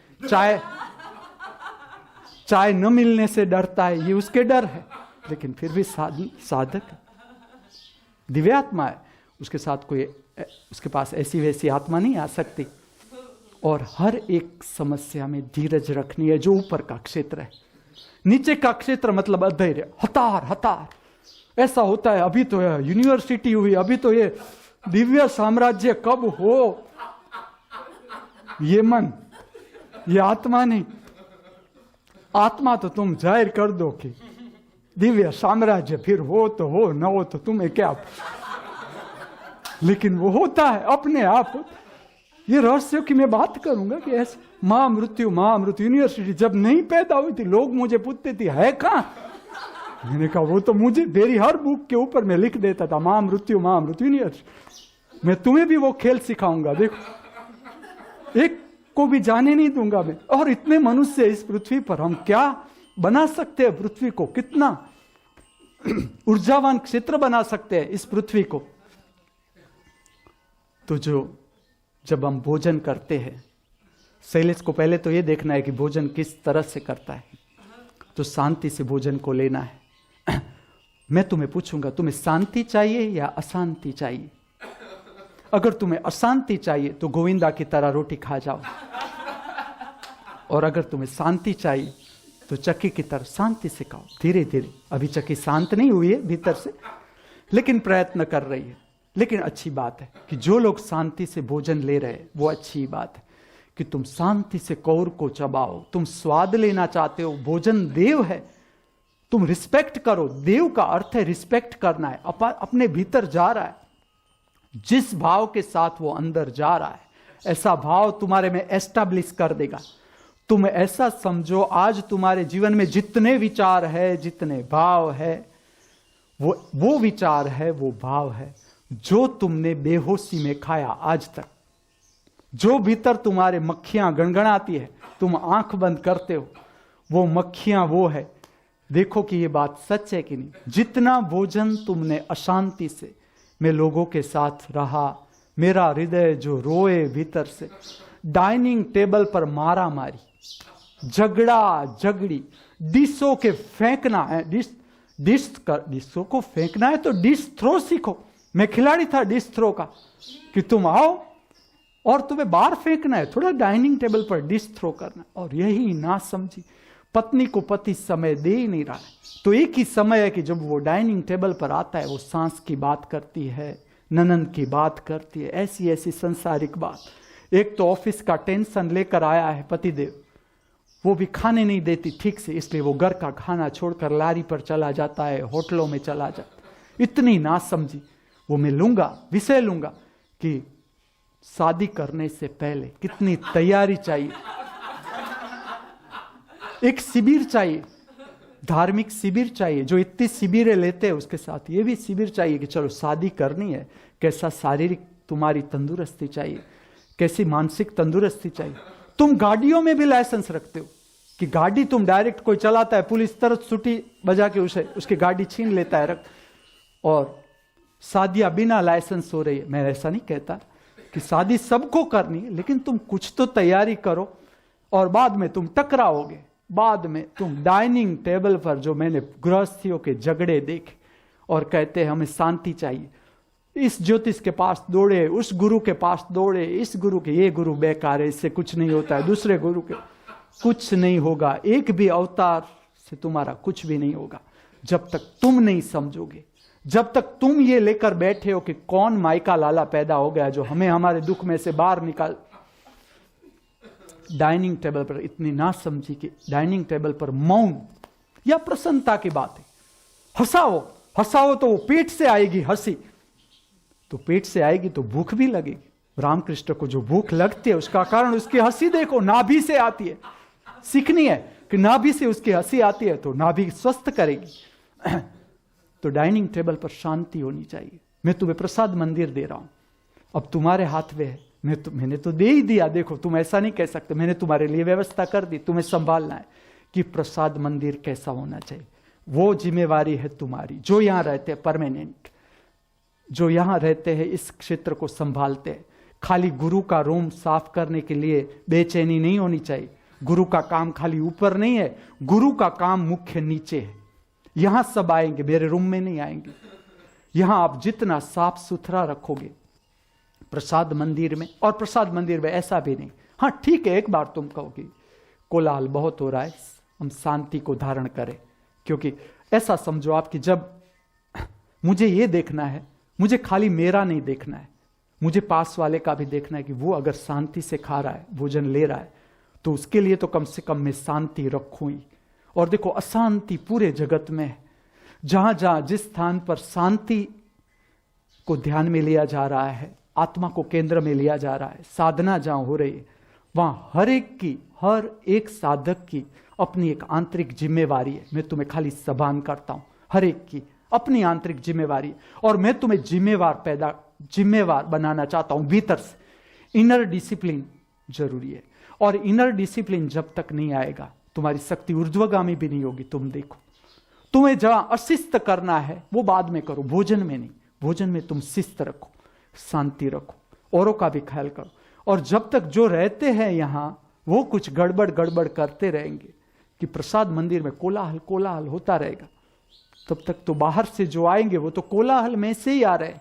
चाय न मिलने से डरता है, ये उसके डर है, लेकिन फिर भी साधक है, दिव्य आत्मा है, उसके साथ कोई, उसके पास ऐसी वैसी आत्मा नहीं आ सकती। और हर एक समस्या में धीरज रखनी है। जो ऊपर का क्षेत्र है, नीचे का क्षेत्र मतलब अधैर्य, हतार हतार, ऐसा होता है। अभी तो यूनिवर्सिटी हुई, अभी तो ये दिव्य साम्राज्य कब हो, ये मन, ये आत्मा नहीं। आत्मा तो तुम जाहिर कर दो कि दिव्य साम्राज्य, फिर हो तो हो, न हो तो तुम्हें क्या, लेकिन वो होता है अपने आप। ये रहस्यों की मैं बात करूंगा कि ऐसे महामृत्यु यूनिवर्सिटी जब नहीं पैदा हुई थी, लोग मुझे पूछते थे है कहां, मैंने कहा वो तो मुझे मेरी हर बुक के ऊपर मैं लिख देता था, महामृत्यु यूनिवर्सिटी। मैं तुम्हें भी वो खेल सिखाऊंगा, देखो, एक को भी जाने नहीं दूंगा मैं। और इतने मनुष्य इस पृथ्वी पर, हम क्या बना सकते हैं पृथ्वी को, कितना ऊर्जावान क्षेत्र बना सकते हैं इस पृथ्वी को। तो जब हम भोजन करते हैं, शैलेश को पहले तो ये देखना है कि भोजन किस तरह से करता है, तो शांति से भोजन को लेना है। मैं तुम्हें पूछूंगा, तुम्हें शांति चाहिए या अशांति चाहिए? अगर तुम्हें अशांति चाहिए तो गोविंदा की तरह रोटी खा जाओ, और अगर तुम्हें शांति चाहिए तो चक्की की तरह शांति से खाओ, धीरे धीरे। अभी चक्की शांत नहीं हुई है भीतर से, लेकिन प्रयत्न कर रही है। लेकिन अच्छी बात है कि जो लोग शांति से भोजन ले रहे हैं, वो अच्छी बात है कि तुम शांति से कौर को चबाओ। तुम स्वाद लेना चाहते हो, भोजन देव है, तुम रिस्पेक्ट करो। देव का अर्थ है रिस्पेक्ट करना है, अपने भीतर जा रहा है, जिस भाव के साथ वो अंदर जा रहा है, ऐसा भाव तुम्हारे में एस्टैब्लिश कर देगा। तुम ऐसा समझो, आज तुम्हारे जीवन में जितने विचार है, जितने भाव है, वो विचार है, वो भाव है जो तुमने बेहोशी में खाया आज तक। जो भीतर तुम्हारे मक्खियां गणगणाती है, तुम आंख बंद करते हो, वो मक्खियां वो है। देखो कि ये बात सच है कि नहीं। जितना भोजन तुमने अशांति से, मैं लोगों के साथ रहा, मेरा हृदय जो रोए भीतर से, डाइनिंग टेबल पर मारा मारी, झगड़ा झगड़ी, डिशों के फेंकना है, डिशों को फेंकना है तो डिश थ्रो सीखो। मैं खिलाड़ी था डिश थ्रो का, कि तुम आओ और तुम्हें बाहर फेंकना है, थोड़ा डाइनिंग टेबल पर डिश थ्रो करना। और यही ना समझी, पत्नी को पति समय दे ही नहीं रहा है, तो एक ही समय है कि जब वो डाइनिंग टेबल पर आता है, वो सांस की बात करती है, ननन की बात करती है, ऐसी ऐसी संसारिक बात। एक तो ऑफिस का टेंशन लेकर आया है पतिदेव, वो भी खाने नहीं देती ठीक से, इसलिए वो घर का खाना छोड़कर लारी पर चला जाता है, होटलों में चला जाता। इतनी ना समझी। वो मैं लूंगा, विषय लूंगा कि शादी करने से पहले कितनी तैयारी चाहिए। एक शिविर चाहिए, धार्मिक शिविर चाहिए। जो इतनी शिविरें लेते हैं उसके साथ ये भी शिविर चाहिए कि चलो शादी करनी है, कैसा शारीरिक तुम्हारी तंदुरुस्ती चाहिए, कैसी मानसिक तंदुरुस्ती चाहिए। तुम गाड़ियों में भी लाइसेंस रखते हो कि गाड़ी तुम डायरेक्ट कोई चलाता है, पुलिस तरत छुट्टी बजा के उसकी गाड़ी छीन लेता है रख, और शादियां बिना लाइसेंस हो रही है। मैं ऐसा नहीं कहता कि शादी सबको करनी है, लेकिन तुम कुछ तो तैयारी करो, और बाद में तुम टकराओगे, बाद में तुम डाइनिंग टेबल पर जो मैंने गृहस्थियों के झगड़े देखे और कहते हैं हमें शांति चाहिए, इस ज्योतिष के पास दौड़े, उस गुरु के पास दौड़े, इस गुरु के, ये गुरु बेकार है, इससे कुछ नहीं होता है, दूसरे गुरु के, कुछ नहीं होगा। एक भी अवतार से तुम्हारा कुछ भी नहीं होगा जब तक तुम नहीं समझोगे। जब तक तुम ये लेकर बैठे हो कि कौन माइका लाला पैदा हो गया जो हमें हमारे दुख में से बाहर निकाल। डाइनिंग टेबल पर इतनी ना समझी कि डाइनिंग टेबल पर मौन या प्रसन्नता की बात है। हंसाओ, हंसाओ तो वो पेट से आएगी हंसी, तो पेट से आएगी तो भूख भी लगेगी। रामकृष्ण को जो भूख लगती है उसका कारण उसकी हंसी देखो, नाभि से आती है। सीखनी है कि नाभि से उसकी हंसी आती है तो नाभि स्वस्थ करेगी। तो डाइनिंग टेबल पर शांति होनी चाहिए। मैं तुम्हें प्रसाद मंदिर दे रहा हूं, अब तुम्हारे हाथ में है, मैंने तो दे ही दिया। देखो तुम ऐसा नहीं कह सकते, मैंने तुम्हारे लिए व्यवस्था कर दी, तुम्हें संभालना है कि प्रसाद मंदिर कैसा होना चाहिए। वो जिम्मेवारी है तुम्हारी। जो यहां रहते हैं परमानेंट, जो यहां रहते हैं इस क्षेत्र को संभालते हैं, खाली गुरु का रूम साफ करने के लिए बेचैनी नहीं होनी चाहिए। गुरु का काम खाली ऊपर नहीं है, गुरु का काम मुख्य नीचे है। यहां सब आएंगे, मेरे रूम में नहीं आएंगे। यहां आप जितना साफ सुथरा रखोगे प्रसाद मंदिर में, और प्रसाद मंदिर में ऐसा भी नहीं, हाँ ठीक है एक बार तुम कहोगे कोलाहल बहुत हो रहा है, हम शांति को धारण करें। क्योंकि ऐसा समझो आप कि जब मुझे ये देखना है, मुझे खाली मेरा नहीं देखना है, मुझे पास वाले का भी देखना है कि वो अगर शांति से खा रहा है, भोजन ले रहा है, तो उसके लिए तो कम से कम मैं शांति रखूं ही। और देखो अशांति पूरे जगत में है। जहां जहां जिस स्थान पर शांति को ध्यान में लिया जा रहा है, आत्मा को केंद्र में लिया जा रहा है, साधना जहां हो रही है, वहां हर एक साधक की अपनी एक आंतरिक जिम्मेवारी है। मैं तुम्हें खाली सभान करता हूं, हर एक की अपनी आंतरिक जिम्मेवारी है। और मैं तुम्हें जिम्मेवार बनाना चाहता हूं भीतर से। इनर डिसिप्लिन जरूरी है, और इनर डिसिप्लिन जब तक नहीं आएगा तुम्हारी शक्ति ऊर्ध्वगामी भी नहीं होगी। तुम देखो, तुम्हें जहां अशिस्त करना है वो बाद में करो, भोजन में नहीं। भोजन में तुम शिस्त रखो, शांति रखो, औरों का भी ख्याल करो। और जब तक जो रहते हैं यहां वो कुछ गड़बड़ करते रहेंगे कि प्रसाद मंदिर में कोलाहल होता रहेगा, तब तक तो बाहर से जो आएंगे वो तो कोलाहल में से ही आ रहे हैं।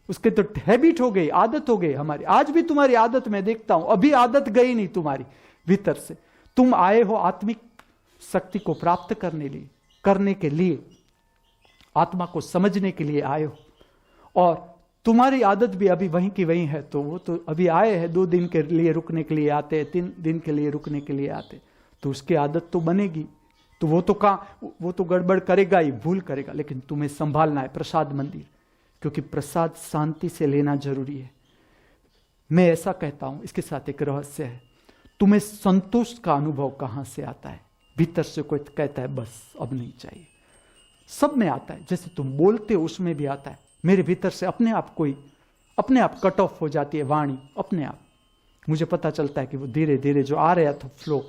उसके तो हैबिट हो गई, आदत हो गई हमारी। आज भी तुम्हारी आदत मैं देखता हूं, अभी आदत गई नहीं तुम्हारी भीतर से। तुम आए हो आत्मिक शक्ति को प्राप्त करने के लिए, आत्मा को समझने के लिए आए हो, और तुम्हारी आदत भी अभी वहीं की वहीं है। तो वो तो अभी आए हैं, 2 दिन के लिए रुकने के लिए आते हैं, 3 दिन के लिए रुकने के लिए आते, तो उसकी आदत तो बनेगी। तो वो तो गड़बड़ करेगा ही, भूल करेगा। लेकिन तुम्हें संभालना है प्रसाद मंदिर, क्योंकि प्रसाद शांति से लेना जरूरी है। मैं ऐसा कहता हूं, इसके साथ एक रहस्य है। तुम्हें संतोष का अनुभव कहां से आता है? भीतर से कोई कहता है बस अब नहीं चाहिए। सब में आता है, जैसे तुम बोलते हो उसमें भी आता है। मेरे भीतर से अपने आप कट ऑफ हो जाती है वाणी, अपने आप मुझे पता चलता है कि वो धीरे धीरे जो आ रहा था फ्लो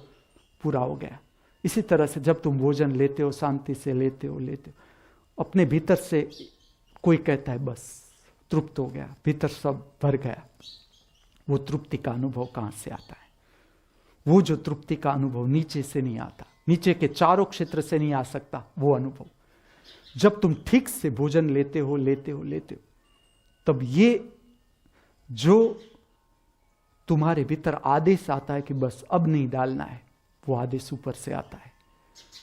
पूरा हो गया। इसी तरह से जब तुम भोजन लेते हो, शांति से लेते हो, अपने भीतर से कोई कहता है बस तृप्त हो गया, भीतर सब भर गया। वो तृप्ति का अनुभव कहां से आता है? वो जो तृप्ति का अनुभव नीचे से नहीं आता, नीचे के चारों क्षेत्र से नहीं आ सकता वो अनुभव। जब तुम ठीक से भोजन लेते हो, तब ये जो तुम्हारे भीतर आदेश आता है कि बस अब नहीं डालना है, वो आदेश ऊपर से आता है।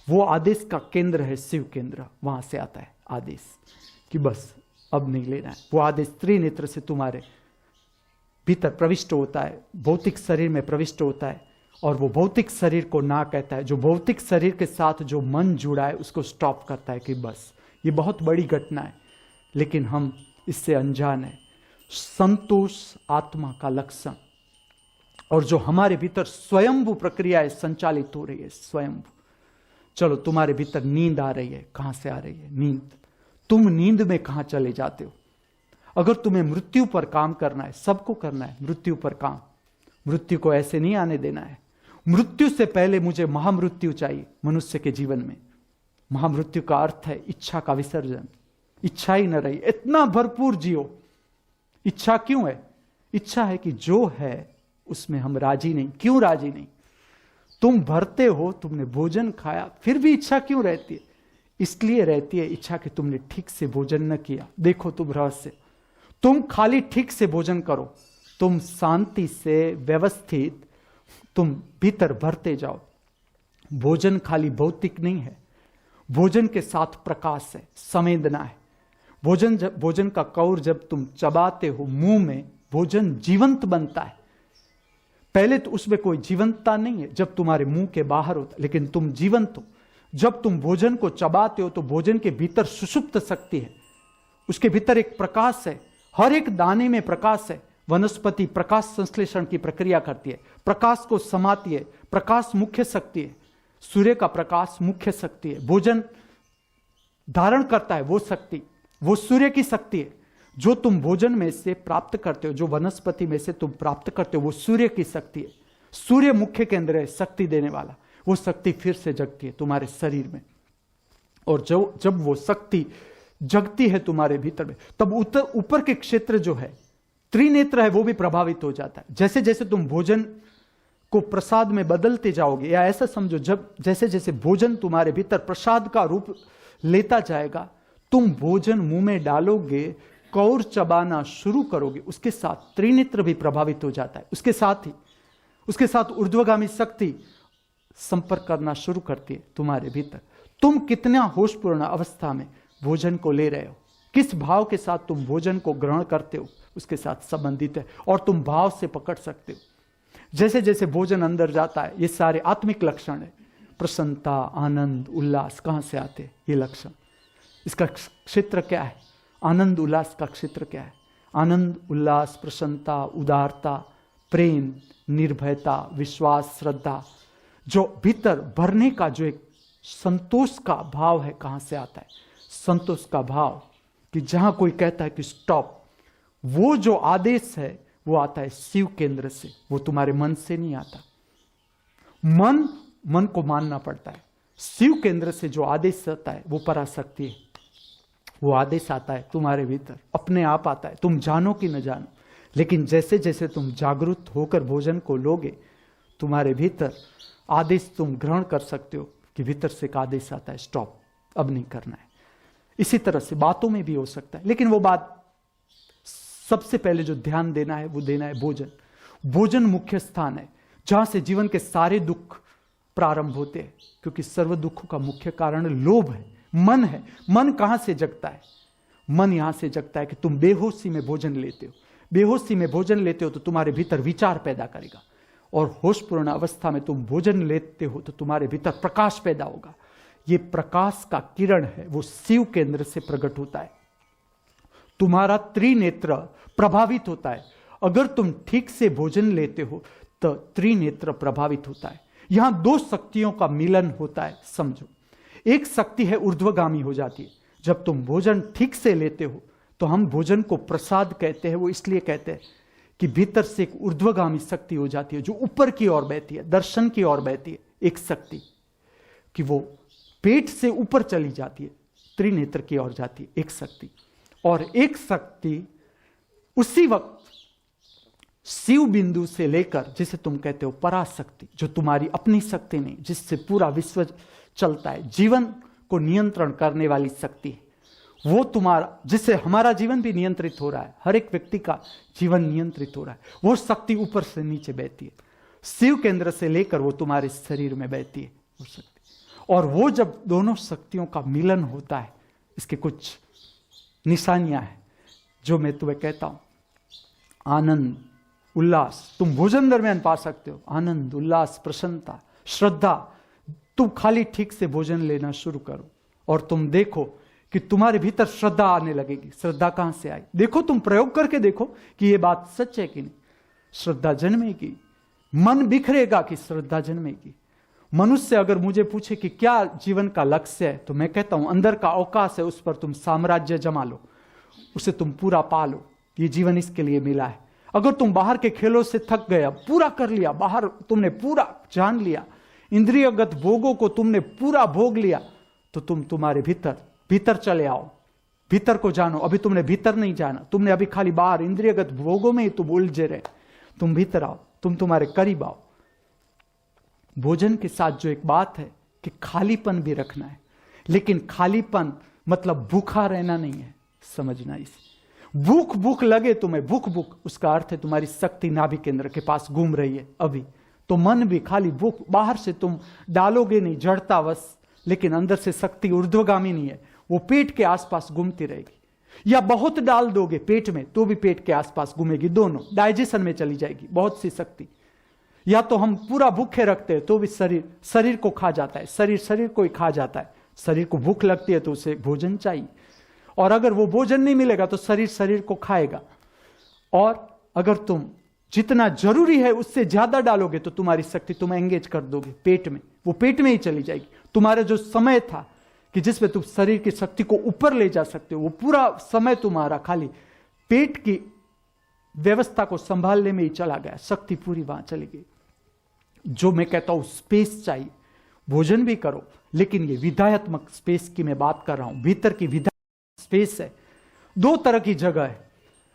वो आदेश का केंद्र है शिव केंद्र, वहां से आता है आदेश कि बस अब नहीं लेना है। वो आदेश त्रिनेत्र से तुम्हारे भीतर प्रविष्ट होता है, भौतिक शरीर में प्रविष्ट होता है, और वो भौतिक शरीर को ना कहता है। जो भौतिक शरीर के साथ जो मन जुड़ा है उसको स्टॉप करता है कि बस ये बहुत बड़ी घटना है, लेकिन हम इससे अनजान है। संतोष आत्मा का लक्षण, और जो हमारे भीतर स्वयंभू प्रक्रियाएं संचालित हो रही है, स्वयंभू। चलो तुम्हारे भीतर नींद आ रही है, कहां से आ रही है नींद? तुम नींद में कहां चले जाते हो? अगर तुम्हें मृत्यु पर काम करना है, सबको करना है मृत्यु पर काम, मृत्यु को ऐसे नहीं आने देना है। मृत्यु से पहले मुझे महामृत्यु चाहिए मनुष्य के जीवन में। महामृत्यु का अर्थ है इच्छा का विसर्जन। इच्छा ही न रही, इतना भरपूर जियो। इच्छा क्यों है? इच्छा है कि जो है उसमें हम राजी नहीं। क्यों राजी नहीं? तुम भरते हो, तुमने भोजन खाया, फिर भी इच्छा क्यों रहती है? इसलिए रहती है इच्छा कि तुमने ठीक से भोजन न किया। देखो तुम रहस्य, तुम खाली ठीक से भोजन करो, तुम शांति से व्यवस्थित तुम भीतर भरते जाओ। भोजन खाली भौतिक नहीं है, भोजन के साथ प्रकाश है, संवेदना है। भोजन का कौर जब तुम चबाते हो मुंह में, भोजन जीवंत बनता है। पहले तो उसमें कोई जीवंतता नहीं है जब तुम्हारे मुंह के बाहर होता, लेकिन तुम जीवंत हो। जब तुम भोजन को चबाते हो तो भोजन के भीतर सुषुप्त शक्ति है, उसके भीतर एक प्रकाश है, हर एक दाने में प्रकाश है। वनस्पति प्रकाश संश्लेषण की प्रक्रिया करती है, प्रकाश को समाती है, प्रकाश मुख्य शक्ति है। सूर्य का प्रकाश मुख्य शक्ति है, भोजन धारण करता है वो शक्ति, वो सूर्य की शक्ति है। जो तुम भोजन में से प्राप्त करते हो, जो वनस्पति में से तुम प्राप्त करते हो, वो सूर्य की शक्ति है। सूर्य मुख्य केंद्र है, शक्ति देने वाला। वो शक्ति फिर से जगती है तुम्हारे शरीर में, और जब वो शक्ति जगती है तुम्हारे भीतर में, तब ऊपर के क्षेत्र जो है, त्रिनेत्र है, वो भी प्रभावित हो जाता है। जैसे जैसे तुम भोजन को प्रसाद में बदलते जाओगे, या ऐसा समझो, जैसे जैसे भोजन तुम्हारे भीतर प्रसाद का रूप लेता जाएगा, तुम भोजन मुंह में डालोगे, कौर चबाना शुरू करोगे, उसके साथ त्रिनेत्र भी प्रभावित हो जाता है। उसके साथ ऊर्ध्वगामी शक्ति संपर्क करना शुरू करती है तुम्हारे भीतर। तुम कितना होशपूर्ण अवस्था में भोजन को ले रहे हो, किस भाव के साथ तुम भोजन को ग्रहण करते हो, उसके साथ संबंधित है, और तुम भाव से पकड़ सकते हो। जैसे जैसे भोजन अंदर जाता है, ये सारे आत्मिक लक्षण है। प्रसन्नता, आनंद, उल्लास कहां से आते हैं? ये लक्षण। इसका क्षेत्र क्या है? आनंद उल्लास का क्षेत्र क्या है? आनंद उल्लास, प्रसन्नता, उदारता, प्रेम, निर्भयता, विश्वास, श्रद्धा, जो भीतर भरने का जो एक संतोष का भाव है, कहां से आता है? संतोष का भाव, कि जहां कोई कहता है कि स्टॉप, वो जो आदेश है वो आता है शिव केंद्र से, वो तुम्हारे मन से नहीं आता। मन को मानना पड़ता है। शिव केंद्र से जो आदेश आता है वो पराशक्ति है। वो आदेश आता है तुम्हारे भीतर, अपने आप आता है, तुम जानो कि न जानो। लेकिन जैसे जैसे तुम जागरूक होकर भोजन को लोगे, तुम्हारे भीतर आदेश तुम ग्रहण कर सकते हो कि भीतर से एक आदेश आता है, स्टॉप, अब नहीं करना है। इसी तरह से बातों में भी हो सकता है, लेकिन वो बात सबसे पहले जो ध्यान देना है वो देना है भोजन। भोजन मुख्य स्थान है जहां से जीवन के सारे दुख प्रारंभ होते हैं, क्योंकि सर्व दुखों का मुख्य कारण लोभ है, मन है। मन कहां से जगता है? मन यहां से जगता है कि तुम बेहोशी में भोजन लेते हो। बेहोशी में भोजन लेते हो तो तुम्हारे भीतर विचार पैदा करेगा, और होशपूर्ण अवस्था में तुम भोजन लेते हो तो तुम्हारे भीतर प्रकाश पैदा होगा। ये प्रकाश का किरण है, वो शिव केंद्र से प्रकट होता है। तुम्हारा त्रिनेत्र प्रभावित होता है। अगर तुम ठीक से भोजन लेते हो तो त्रिनेत्र प्रभावित होता है। यहां दो शक्तियों का मिलन होता है, समझो। एक शक्ति है ऊर्ध्वगामी हो जाती है। जब तुम भोजन ठीक से लेते हो तो हम भोजन को प्रसाद कहते हैं। वो इसलिए कहते हैं कि भीतर से एक ऊर्ध्वगामी शक्ति हो जाती है जो ऊपर की ओर बहती है, दर्शन की ओर बहती है। एक शक्ति कि वो पेट से ऊपर चली जाती है, त्रिनेत्र की ओर जाती है, एक शक्ति। और एक शक्ति उसी वक्त शिव बिंदु से लेकर, जिसे तुम कहते हो पराशक्ति, जो तुम्हारी अपनी शक्ति नहीं, जिससे पूरा विश्व चलता है, जीवन को नियंत्रण करने वाली शक्ति है वो तुम्हारा, जिससे हमारा जीवन भी नियंत्रित हो रहा है, हर एक व्यक्ति का जीवन नियंत्रित हो रहा है। वो शक्ति ऊपर से नीचे बहती है, शिव केंद्र से लेकर वो तुम्हारे शरीर में बहती है वो शक्ति। और वो जब दोनों शक्तियों का मिलन होता है, इसके कुछ निशानियां हैं जो मैं तुम्हें कहता हूं। आनंद, उल्लास तुम भोजन दरमियान पा सकते हो। आनंद, उल्लास, प्रसन्नता, श्रद्धा। तुम खाली ठीक से भोजन लेना शुरू करो और तुम देखो कि तुम्हारे भीतर श्रद्धा आने लगेगी। श्रद्धा कहां से आई? देखो, तुम प्रयोग करके देखो कि यह बात सच है कि नहीं। श्रद्धा जन्मेगी, मन बिखरेगा कि श्रद्धा जन्मेगी। मनुष्य अगर मुझे पूछे कि क्या जीवन का लक्ष्य है, तो मैं कहता हूं अंदर का अवकाश है, उस पर तुम साम्राज्य जमा लो, उसे तुम पूरा पालो। ये जीवन इसके लिए मिला है। अगर तुम बाहर के खेलों से थक गया, पूरा कर लिया, बाहर तुमने पूरा जान लिया, इंद्रियगत भोगों को तुमने पूरा भोग लिया, तो तुम तुम्हारे भीतर चले आओ, भीतर को जानो। अभी तुमने भीतर नहीं जाना, तुमने अभी खाली बाहर इंद्रियगत भोगों में ही तुम उलझे रहे। तुम भीतर आओ, तुम तुम्हारे करीब आओ। भोजन के साथ जो एक बात है कि खालीपन भी रखना है, लेकिन खालीपन मतलब भूखा रहना नहीं है, समझना इसे। भूख भूख लगे तुम्हें, भूख भूख उसका अर्थ है तुम्हारी शक्ति नाभि केंद्र के पास घूम रही है अभी, तो मन भी खाली भूख, बाहर से तुम डालोगे नहीं जड़तावश, लेकिन अंदर से शक्ति ऊर्ध्वगामी नहीं है, वो पेट के आसपास घूमती रहेगी। या बहुत डाल दोगे पेट में तो भी पेट के आसपास घूमेगी, दोनों डाइजेशन में चली जाएगी बहुत सी शक्ति। या तो हम पूरा भूखे रखते हैं तो भी शरीर को खा जाता है, शरीर को ही खा जाता है। शरीर को भूख लगती है तो उसे भोजन चाहिए, और अगर वो भोजन नहीं मिलेगा तो शरीर को खाएगा। और अगर तुम जितना जरूरी है उससे ज्यादा डालोगे तो तुम्हारी शक्ति तुम एंगेज कर दोगे पेट में, वो पेट में ही चली जाएगी। तुम्हारा जो समय था कि जिसमें तुम शरीर की शक्ति को ऊपर ले जा सकते हो, वो पूरा समय तुम्हारा खाली पेट की व्यवस्था को संभालने में ही चला गया, शक्ति पूरी वहां चली गई। जो मैं कहता हूं स्पेस चाहिए, भोजन भी करो, लेकिन ये विधायत्मक स्पेस की मैं बात कर रहा हूं, भीतर की विधायत्मक स्पेस है। दो तरह की जगह है।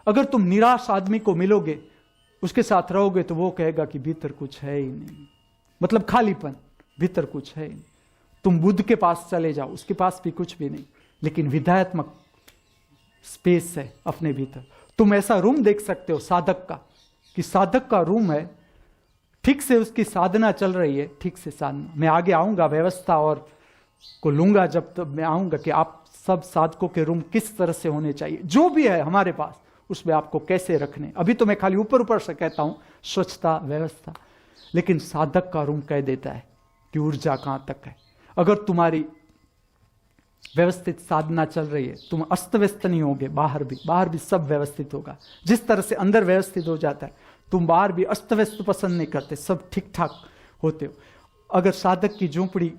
अगर तुम निराश आदमी को मिलोगे, उसके साथ रहोगे, तो वो कहेगा कि भीतर कुछ है ही नहीं, मतलब खालीपन, भीतर कुछ है ही नहीं। तुम बुद्ध के पास चले जाओ, उसके पास भी कुछ भी नहीं, लेकिन विधायत्मक स्पेस है अपने भीतर। तुम ऐसा रूम देख सकते हो साधक का, कि साधक का रूम है, ठीक से उसकी साधना चल रही है, ठीक से साधना। मैं आगे आऊंगा व्यवस्था और को लूंगा जब तब मैं आऊंगा कि आप सब साधकों के रूम किस तरह से होने चाहिए, जो भी है हमारे पास उसमें आपको कैसे रखने। अभी तो मैं खाली ऊपर ऊपर से कहता हूं स्वच्छता व्यवस्था, लेकिन साधक का रूम कह देता है कि ऊर्जा कहां तक है। अगर तुम्हारी व्यवस्थित साधना चल रही है, तुम अस्त व्यस्त नहीं होगे, बाहर भी सब व्यवस्थित होगा। जिस तरह से अंदर व्यवस्थित हो जाता है, तुम बाहर भी अस्त व्यस्त पसंद नहीं करते, सब ठीक ठाक होते हो। अगर साधक की झोंपड़ी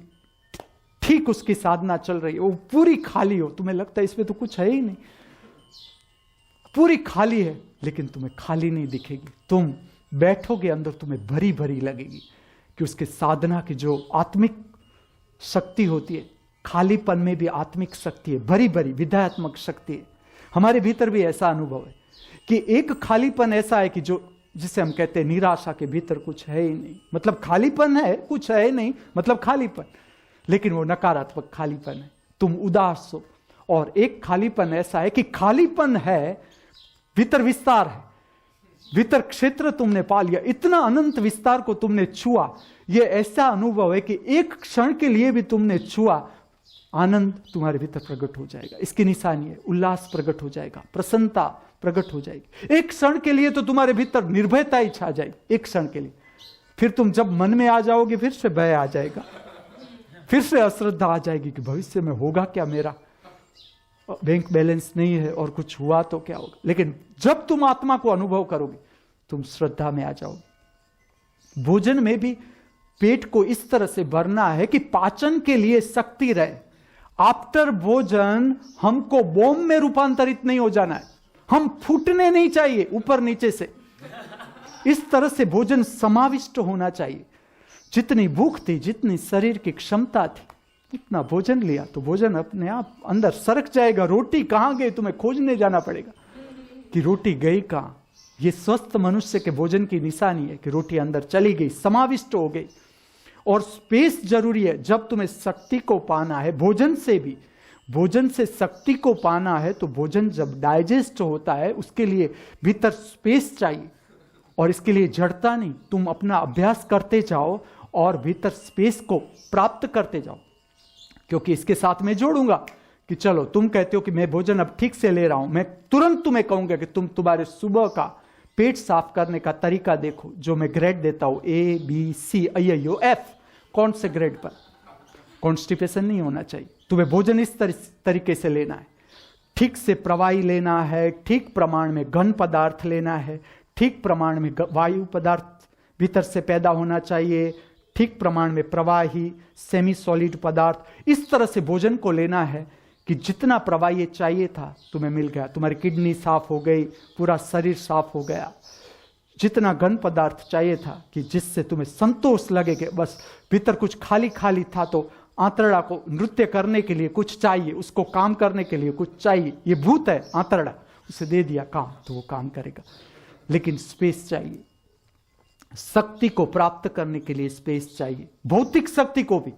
ठीक उसकी साधना चल रही है, वो पूरी खाली हो, तुम्हें लगता है इसमें तो कुछ है ही नहीं, पूरी खाली है, लेकिन तुम्हें खाली नहीं दिखेगी। तुम बैठोगे अंदर, तुम्हें भरी भरी लगेगी कि उसके साधना की जो आत्मिक शक्ति होती है, खालीपन में भी आत्मिक शक्ति है, भरी भरी विधायत्मक शक्ति है। हमारे भीतर भी ऐसा अनुभव है कि एक खालीपन ऐसा है कि जो जिसे हम कहते हैं निराशा के भीतर कुछ है ही नहीं, मतलब खालीपन है, कुछ है नहीं, मतलब खालीपन, लेकिन वो नकारात्मक खालीपन है, तुम उदास हो। और एक खालीपन ऐसा है कि खालीपन है, भीतर विस्तार है, भीतर क्षेत्र तुमने पा लिया, इतना अनंत विस्तार को तुमने छुआ। यह ऐसा अनुभव है कि एक क्षण के लिए भी तुमने छुआ, आनंद तुम्हारे भीतर प्रकट हो जाएगा। इसकी निशानी है, उल्लास प्रकट हो जाएगा, प्रसन्नता प्रकट हो जाएगी। एक क्षण के लिए तो तुम्हारे भीतर निर्भयता ही छा जाएगी, एक क्षण के लिए। फिर तुम जब मन में आ जाओगे, फिर से भय आ जाएगा, फिर से अश्रद्धा आ जाएगी कि भविष्य में होगा क्या, मेरा बैंक बैलेंस नहीं है और कुछ हुआ तो क्या होगा। लेकिन जब तुम आत्मा को अनुभव करोगे, तुम श्रद्धा में आ जाओगे। भोजन में भी पेट को इस तरह से भरना है कि पाचन के लिए शक्ति रहे। आफ्टर भोजन हमको बॉम्ब में रूपांतरित नहीं हो जाना है, हम फूटने नहीं चाहिए ऊपर नीचे से। इस तरह से भोजन समाविष्ट होना चाहिए। जितनी भूख थी, जितनी शरीर की क्षमता थी, इतना भोजन लिया तो भोजन अपने आप अंदर सरक जाएगा। रोटी कहां गई, तुम्हें खोजने जाना पड़ेगा कि रोटी गई कहां। यह स्वस्थ मनुष्य के भोजन की निशानी है कि रोटी अंदर चली गई, समाविष्ट हो गई। और स्पेस जरूरी है। जब तुम्हें शक्ति को पाना है, भोजन से भी, भोजन से शक्ति को पाना है, तो भोजन जब डाइजेस्ट होता है उसके लिए भीतर स्पेस चाहिए। और इसके लिए जड़ता नहीं, तुम अपना अभ्यास करते जाओ और भीतर स्पेस को प्राप्त करते जाओ। क्योंकि इसके साथ मैं जोड़ूंगा कि चलो तुम कहते हो कि मैं भोजन अब ठीक से ले रहा हूं, मैं तुरंत तुम्हें कहूंगा कि तुम तुम्हारे सुबह का पेट साफ करने का तरीका देखो, जो मैं ग्रेड देता हूं ABCIIO F। कौन से ग्रेड पर? कॉन्स्टिपेशन नहीं होना चाहिए। तुम्हें भोजन इस तरीके से लेना है, ठीक से प्रवाही लेना है, ठीक प्रमाण में घन पदार्थ लेना है, ठीक प्रमाण में वायु पदार्थ भीतर से पैदा होना चाहिए, ठीक प्रमाण में प्रवाही सेमी सॉलिड पदार्थ। इस तरह से भोजन को लेना है कि जितना प्रवाही चाहिए था तुम्हें मिल गया, तुम्हारी किडनी साफ हो गई, पूरा शरीर साफ हो गया। जितना घन पदार्थ चाहिए था कि जिससे तुम्हें संतोष लगे कि बस भीतर कुछ खाली खाली था, तो आंतरड़ा को नृत्य करने के लिए कुछ चाहिए, उसको काम करने के लिए कुछ चाहिए। ये भूत है आंतरड़ा, उसे दे दिया काम तो वो काम करेगा, लेकिन स्पेस चाहिए। शक्ति को प्राप्त करने के लिए स्पेस चाहिए, भौतिक शक्ति को भी।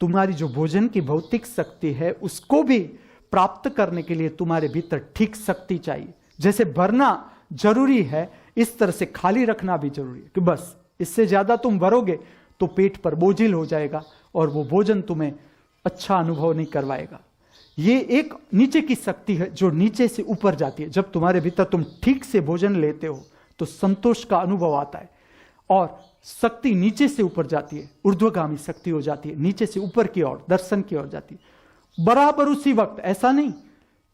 तुम्हारी जो भोजन की भौतिक शक्ति है उसको भी प्राप्त करने के लिए तुम्हारे भीतर ठीक शक्ति चाहिए। जैसे भरना जरूरी है, इस तरह से खाली रखना भी जरूरी है कि बस इससे ज्यादा तुम भरोगे तो पेट पर बोझिल हो जाएगा और वो भोजन तुम्हें अच्छा अनुभव नहीं करवाएगा। ये एक नीचे की शक्ति है जो नीचे से ऊपर जाती है। जब तुम्हारे भीतर तुम ठीक से भोजन लेते हो तो संतोष का अनुभव आता है और शक्ति नीचे से ऊपर जाती है, ऊर्ध्वगामी शक्ति हो जाती है, नीचे से ऊपर की ओर दर्शन की ओर जाती है। बराबर उसी वक्त, ऐसा नहीं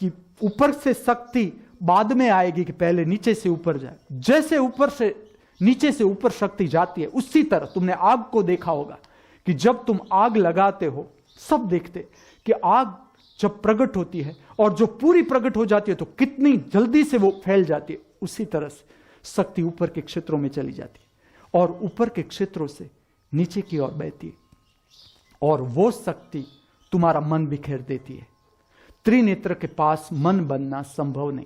कि ऊपर से शक्ति बाद में आएगी कि पहले नीचे से ऊपर जाए। जैसे ऊपर से नीचे से ऊपर शक्ति जाती है, उसी तरह तुमने आग को देखा होगा कि जब तुम आग लगाते हो, सब देखते कि आग जब प्रकट होती है और जो पूरी प्रकट हो जाती है तो कितनी जल्दी से वो फैल जाती है। उसी तरह से शक्ति ऊपर के क्षेत्रों में चली जाती है और ऊपर के क्षेत्रों से नीचे की ओर बहती है और वो शक्ति तुम्हारा मन बिखेर देती है। त्रिनेत्र के पास मन बनना संभव नहीं।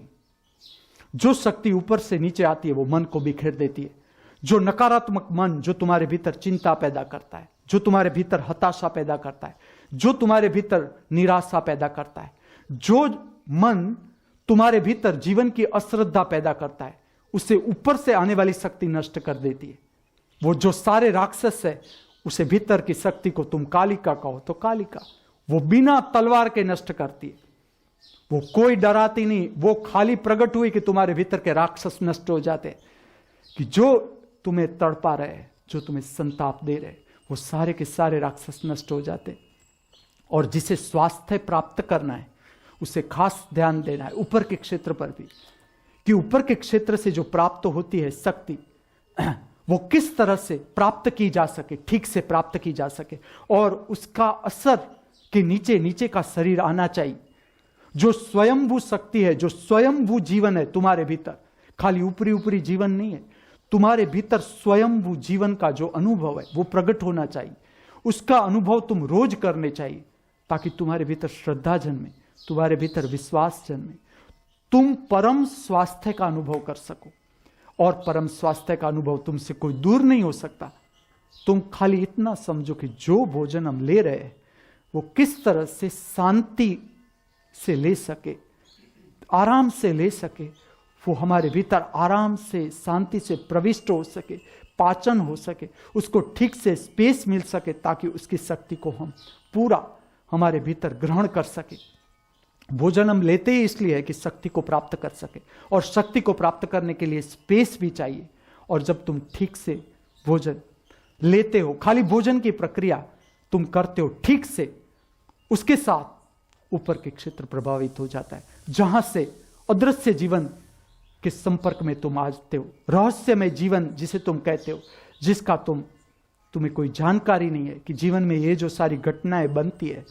जो शक्ति ऊपर से नीचे आती है वो मन को बिखेर देती है। जो नकारात्मक मन जो तुम्हारे भीतर चिंता पैदा करता है, जो तुम्हारे भीतर हताशा पैदा करता है, जो तुम्हारे भीतर निराशा पैदा करता है, जो मन तुम्हारे भीतर जीवन की अश्रद्धा पैदा करता है, उसे ऊपर से आने वाली शक्ति नष्ट कर देती है। वो जो सारे राक्षस है, उसे भीतर की शक्ति को तुम कालिका कहो तो कालिका, वो बिना तलवार के नष्ट करती है। वो कोई डराती नहीं, वो खाली प्रकट हुई कि तुम्हारे भीतर के राक्षस नष्ट हो जाते, कि जो तुम्हें तड़पा रहे, जो तुम्हें संताप दे रहे, वो सारे के सारे राक्षस नष्ट हो जाते। और जिसे स्वास्थ्य प्राप्त करना है उसे खास ध्यान देना है ऊपर के क्षेत्र पर भी, कि ऊपर के क्षेत्र से जो प्राप्त होती है शक्ति, वो किस तरह से प्राप्त की जा सके, ठीक से प्राप्त की जा सके और उसका असर के नीचे नीचे का शरीर आना चाहिए। जो स्वयंभू शक्ति है, जो स्वयंभू जीवन है तुम्हारे भीतर, खाली ऊपरी ऊपरी जीवन नहीं है, तुम्हारे भीतर स्वयंभू जीवन का जो अनुभव है वो प्रकट होना चाहिए। उसका अनुभव तुम रोज करने चाहिए ताकि तुम्हारे भीतर श्रद्धा जन्मे, तुम्हारे भीतर विश्वास जन्मे, तुम परम स्वास्थ्य का अनुभव कर सको। और परम स्वास्थ्य का अनुभव तुमसे कोई दूर नहीं हो सकता। तुम खाली इतना समझो कि जो भोजन हम ले रहे हैं वो किस तरह से शांति से ले सके, आराम से ले सके, वो हमारे भीतर आराम से शांति से प्रविष्ट हो सके, पाचन हो सके, उसको ठीक से स्पेस मिल सके ताकि उसकी शक्ति को हम पूरा हमारे भीतर ग्रहण कर सके। भोजन हम लेते ही इसलिए है कि शक्ति को प्राप्त कर सके और शक्ति को प्राप्त करने के लिए स्पेस भी चाहिए। और जब तुम ठीक से भोजन लेते हो, खाली भोजन की प्रक्रिया तुम करते हो ठीक से, उसके साथ ऊपर के क्षेत्र प्रभावित हो जाता है, जहां से अदृश्य जीवन के संपर्क में तुम आते हो। रहस्यमय जीवन जिसे तुम कहते हो, जिसका तुम्हें कोई जानकारी नहीं है कि जीवन में ये जो सारी घटनाएं बनती है,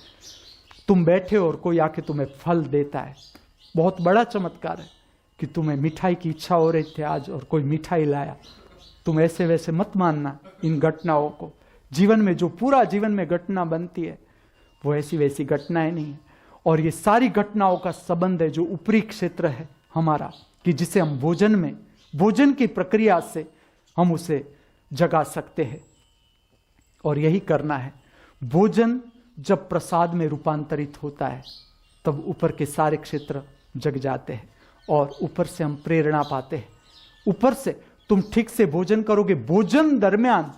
तुम बैठे हो और कोई आके तुम्हें फल देता है। बहुत बड़ा चमत्कार है कि तुम्हें मिठाई की इच्छा हो रही थी आज और कोई मिठाई लाया। तुम ऐसे वैसे मत मानना इन घटनाओं को। जीवन में जो पूरा जीवन में घटना बनती है वो ऐसी वैसी घटनाएं नहीं है। और ये सारी घटनाओं का संबंध है जो ऊपरी क्षेत्र है हमारा, कि जिसे हम भोजन की प्रक्रिया से हम उसे जगा सकते हैं। और यही करना है। भोजन जब प्रसाद में रूपांतरित होता है तब ऊपर के सारे क्षेत्र जग जाते हैं और ऊपर से हम प्रेरणा पाते हैं। ऊपर से तुम ठीक से भोजन करोगे, भोजन दरमियान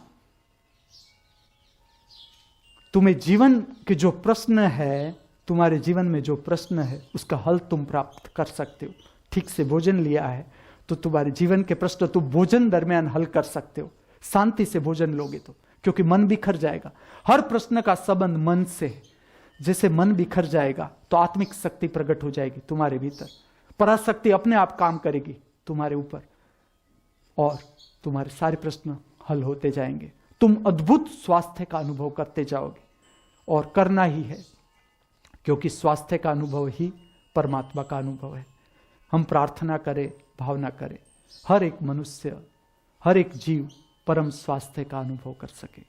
तुम्हें जीवन के जो प्रश्न है, तुम्हारे जीवन में जो प्रश्न है उसका हल तुम प्राप्त कर सकते हो। ठीक से भोजन लिया है तो तुम्हारे जीवन के प्रश्न तुम भोजन दरमियान हल कर सकते हो। शांति से भोजन लोगे तो, क्योंकि मन बिखर जाएगा। हर प्रश्न का संबंध मन से है। जैसे मन बिखर जाएगा तो आत्मिक शक्ति प्रकट हो जाएगी तुम्हारे भीतर, पराशक्ति अपने आप काम करेगी तुम्हारे ऊपर और तुम्हारे सारे प्रश्न हल होते जाएंगे। तुम अद्भुत स्वास्थ्य का अनुभव करते जाओगे और करना ही है, क्योंकि स्वास्थ्य का अनुभव ही परमात्मा का अनुभव है। हम प्रार्थना करें, भावना करें, हर एक मनुष्य, हर एक जीव परम स्वास्थ्य का अनुभव कर सके।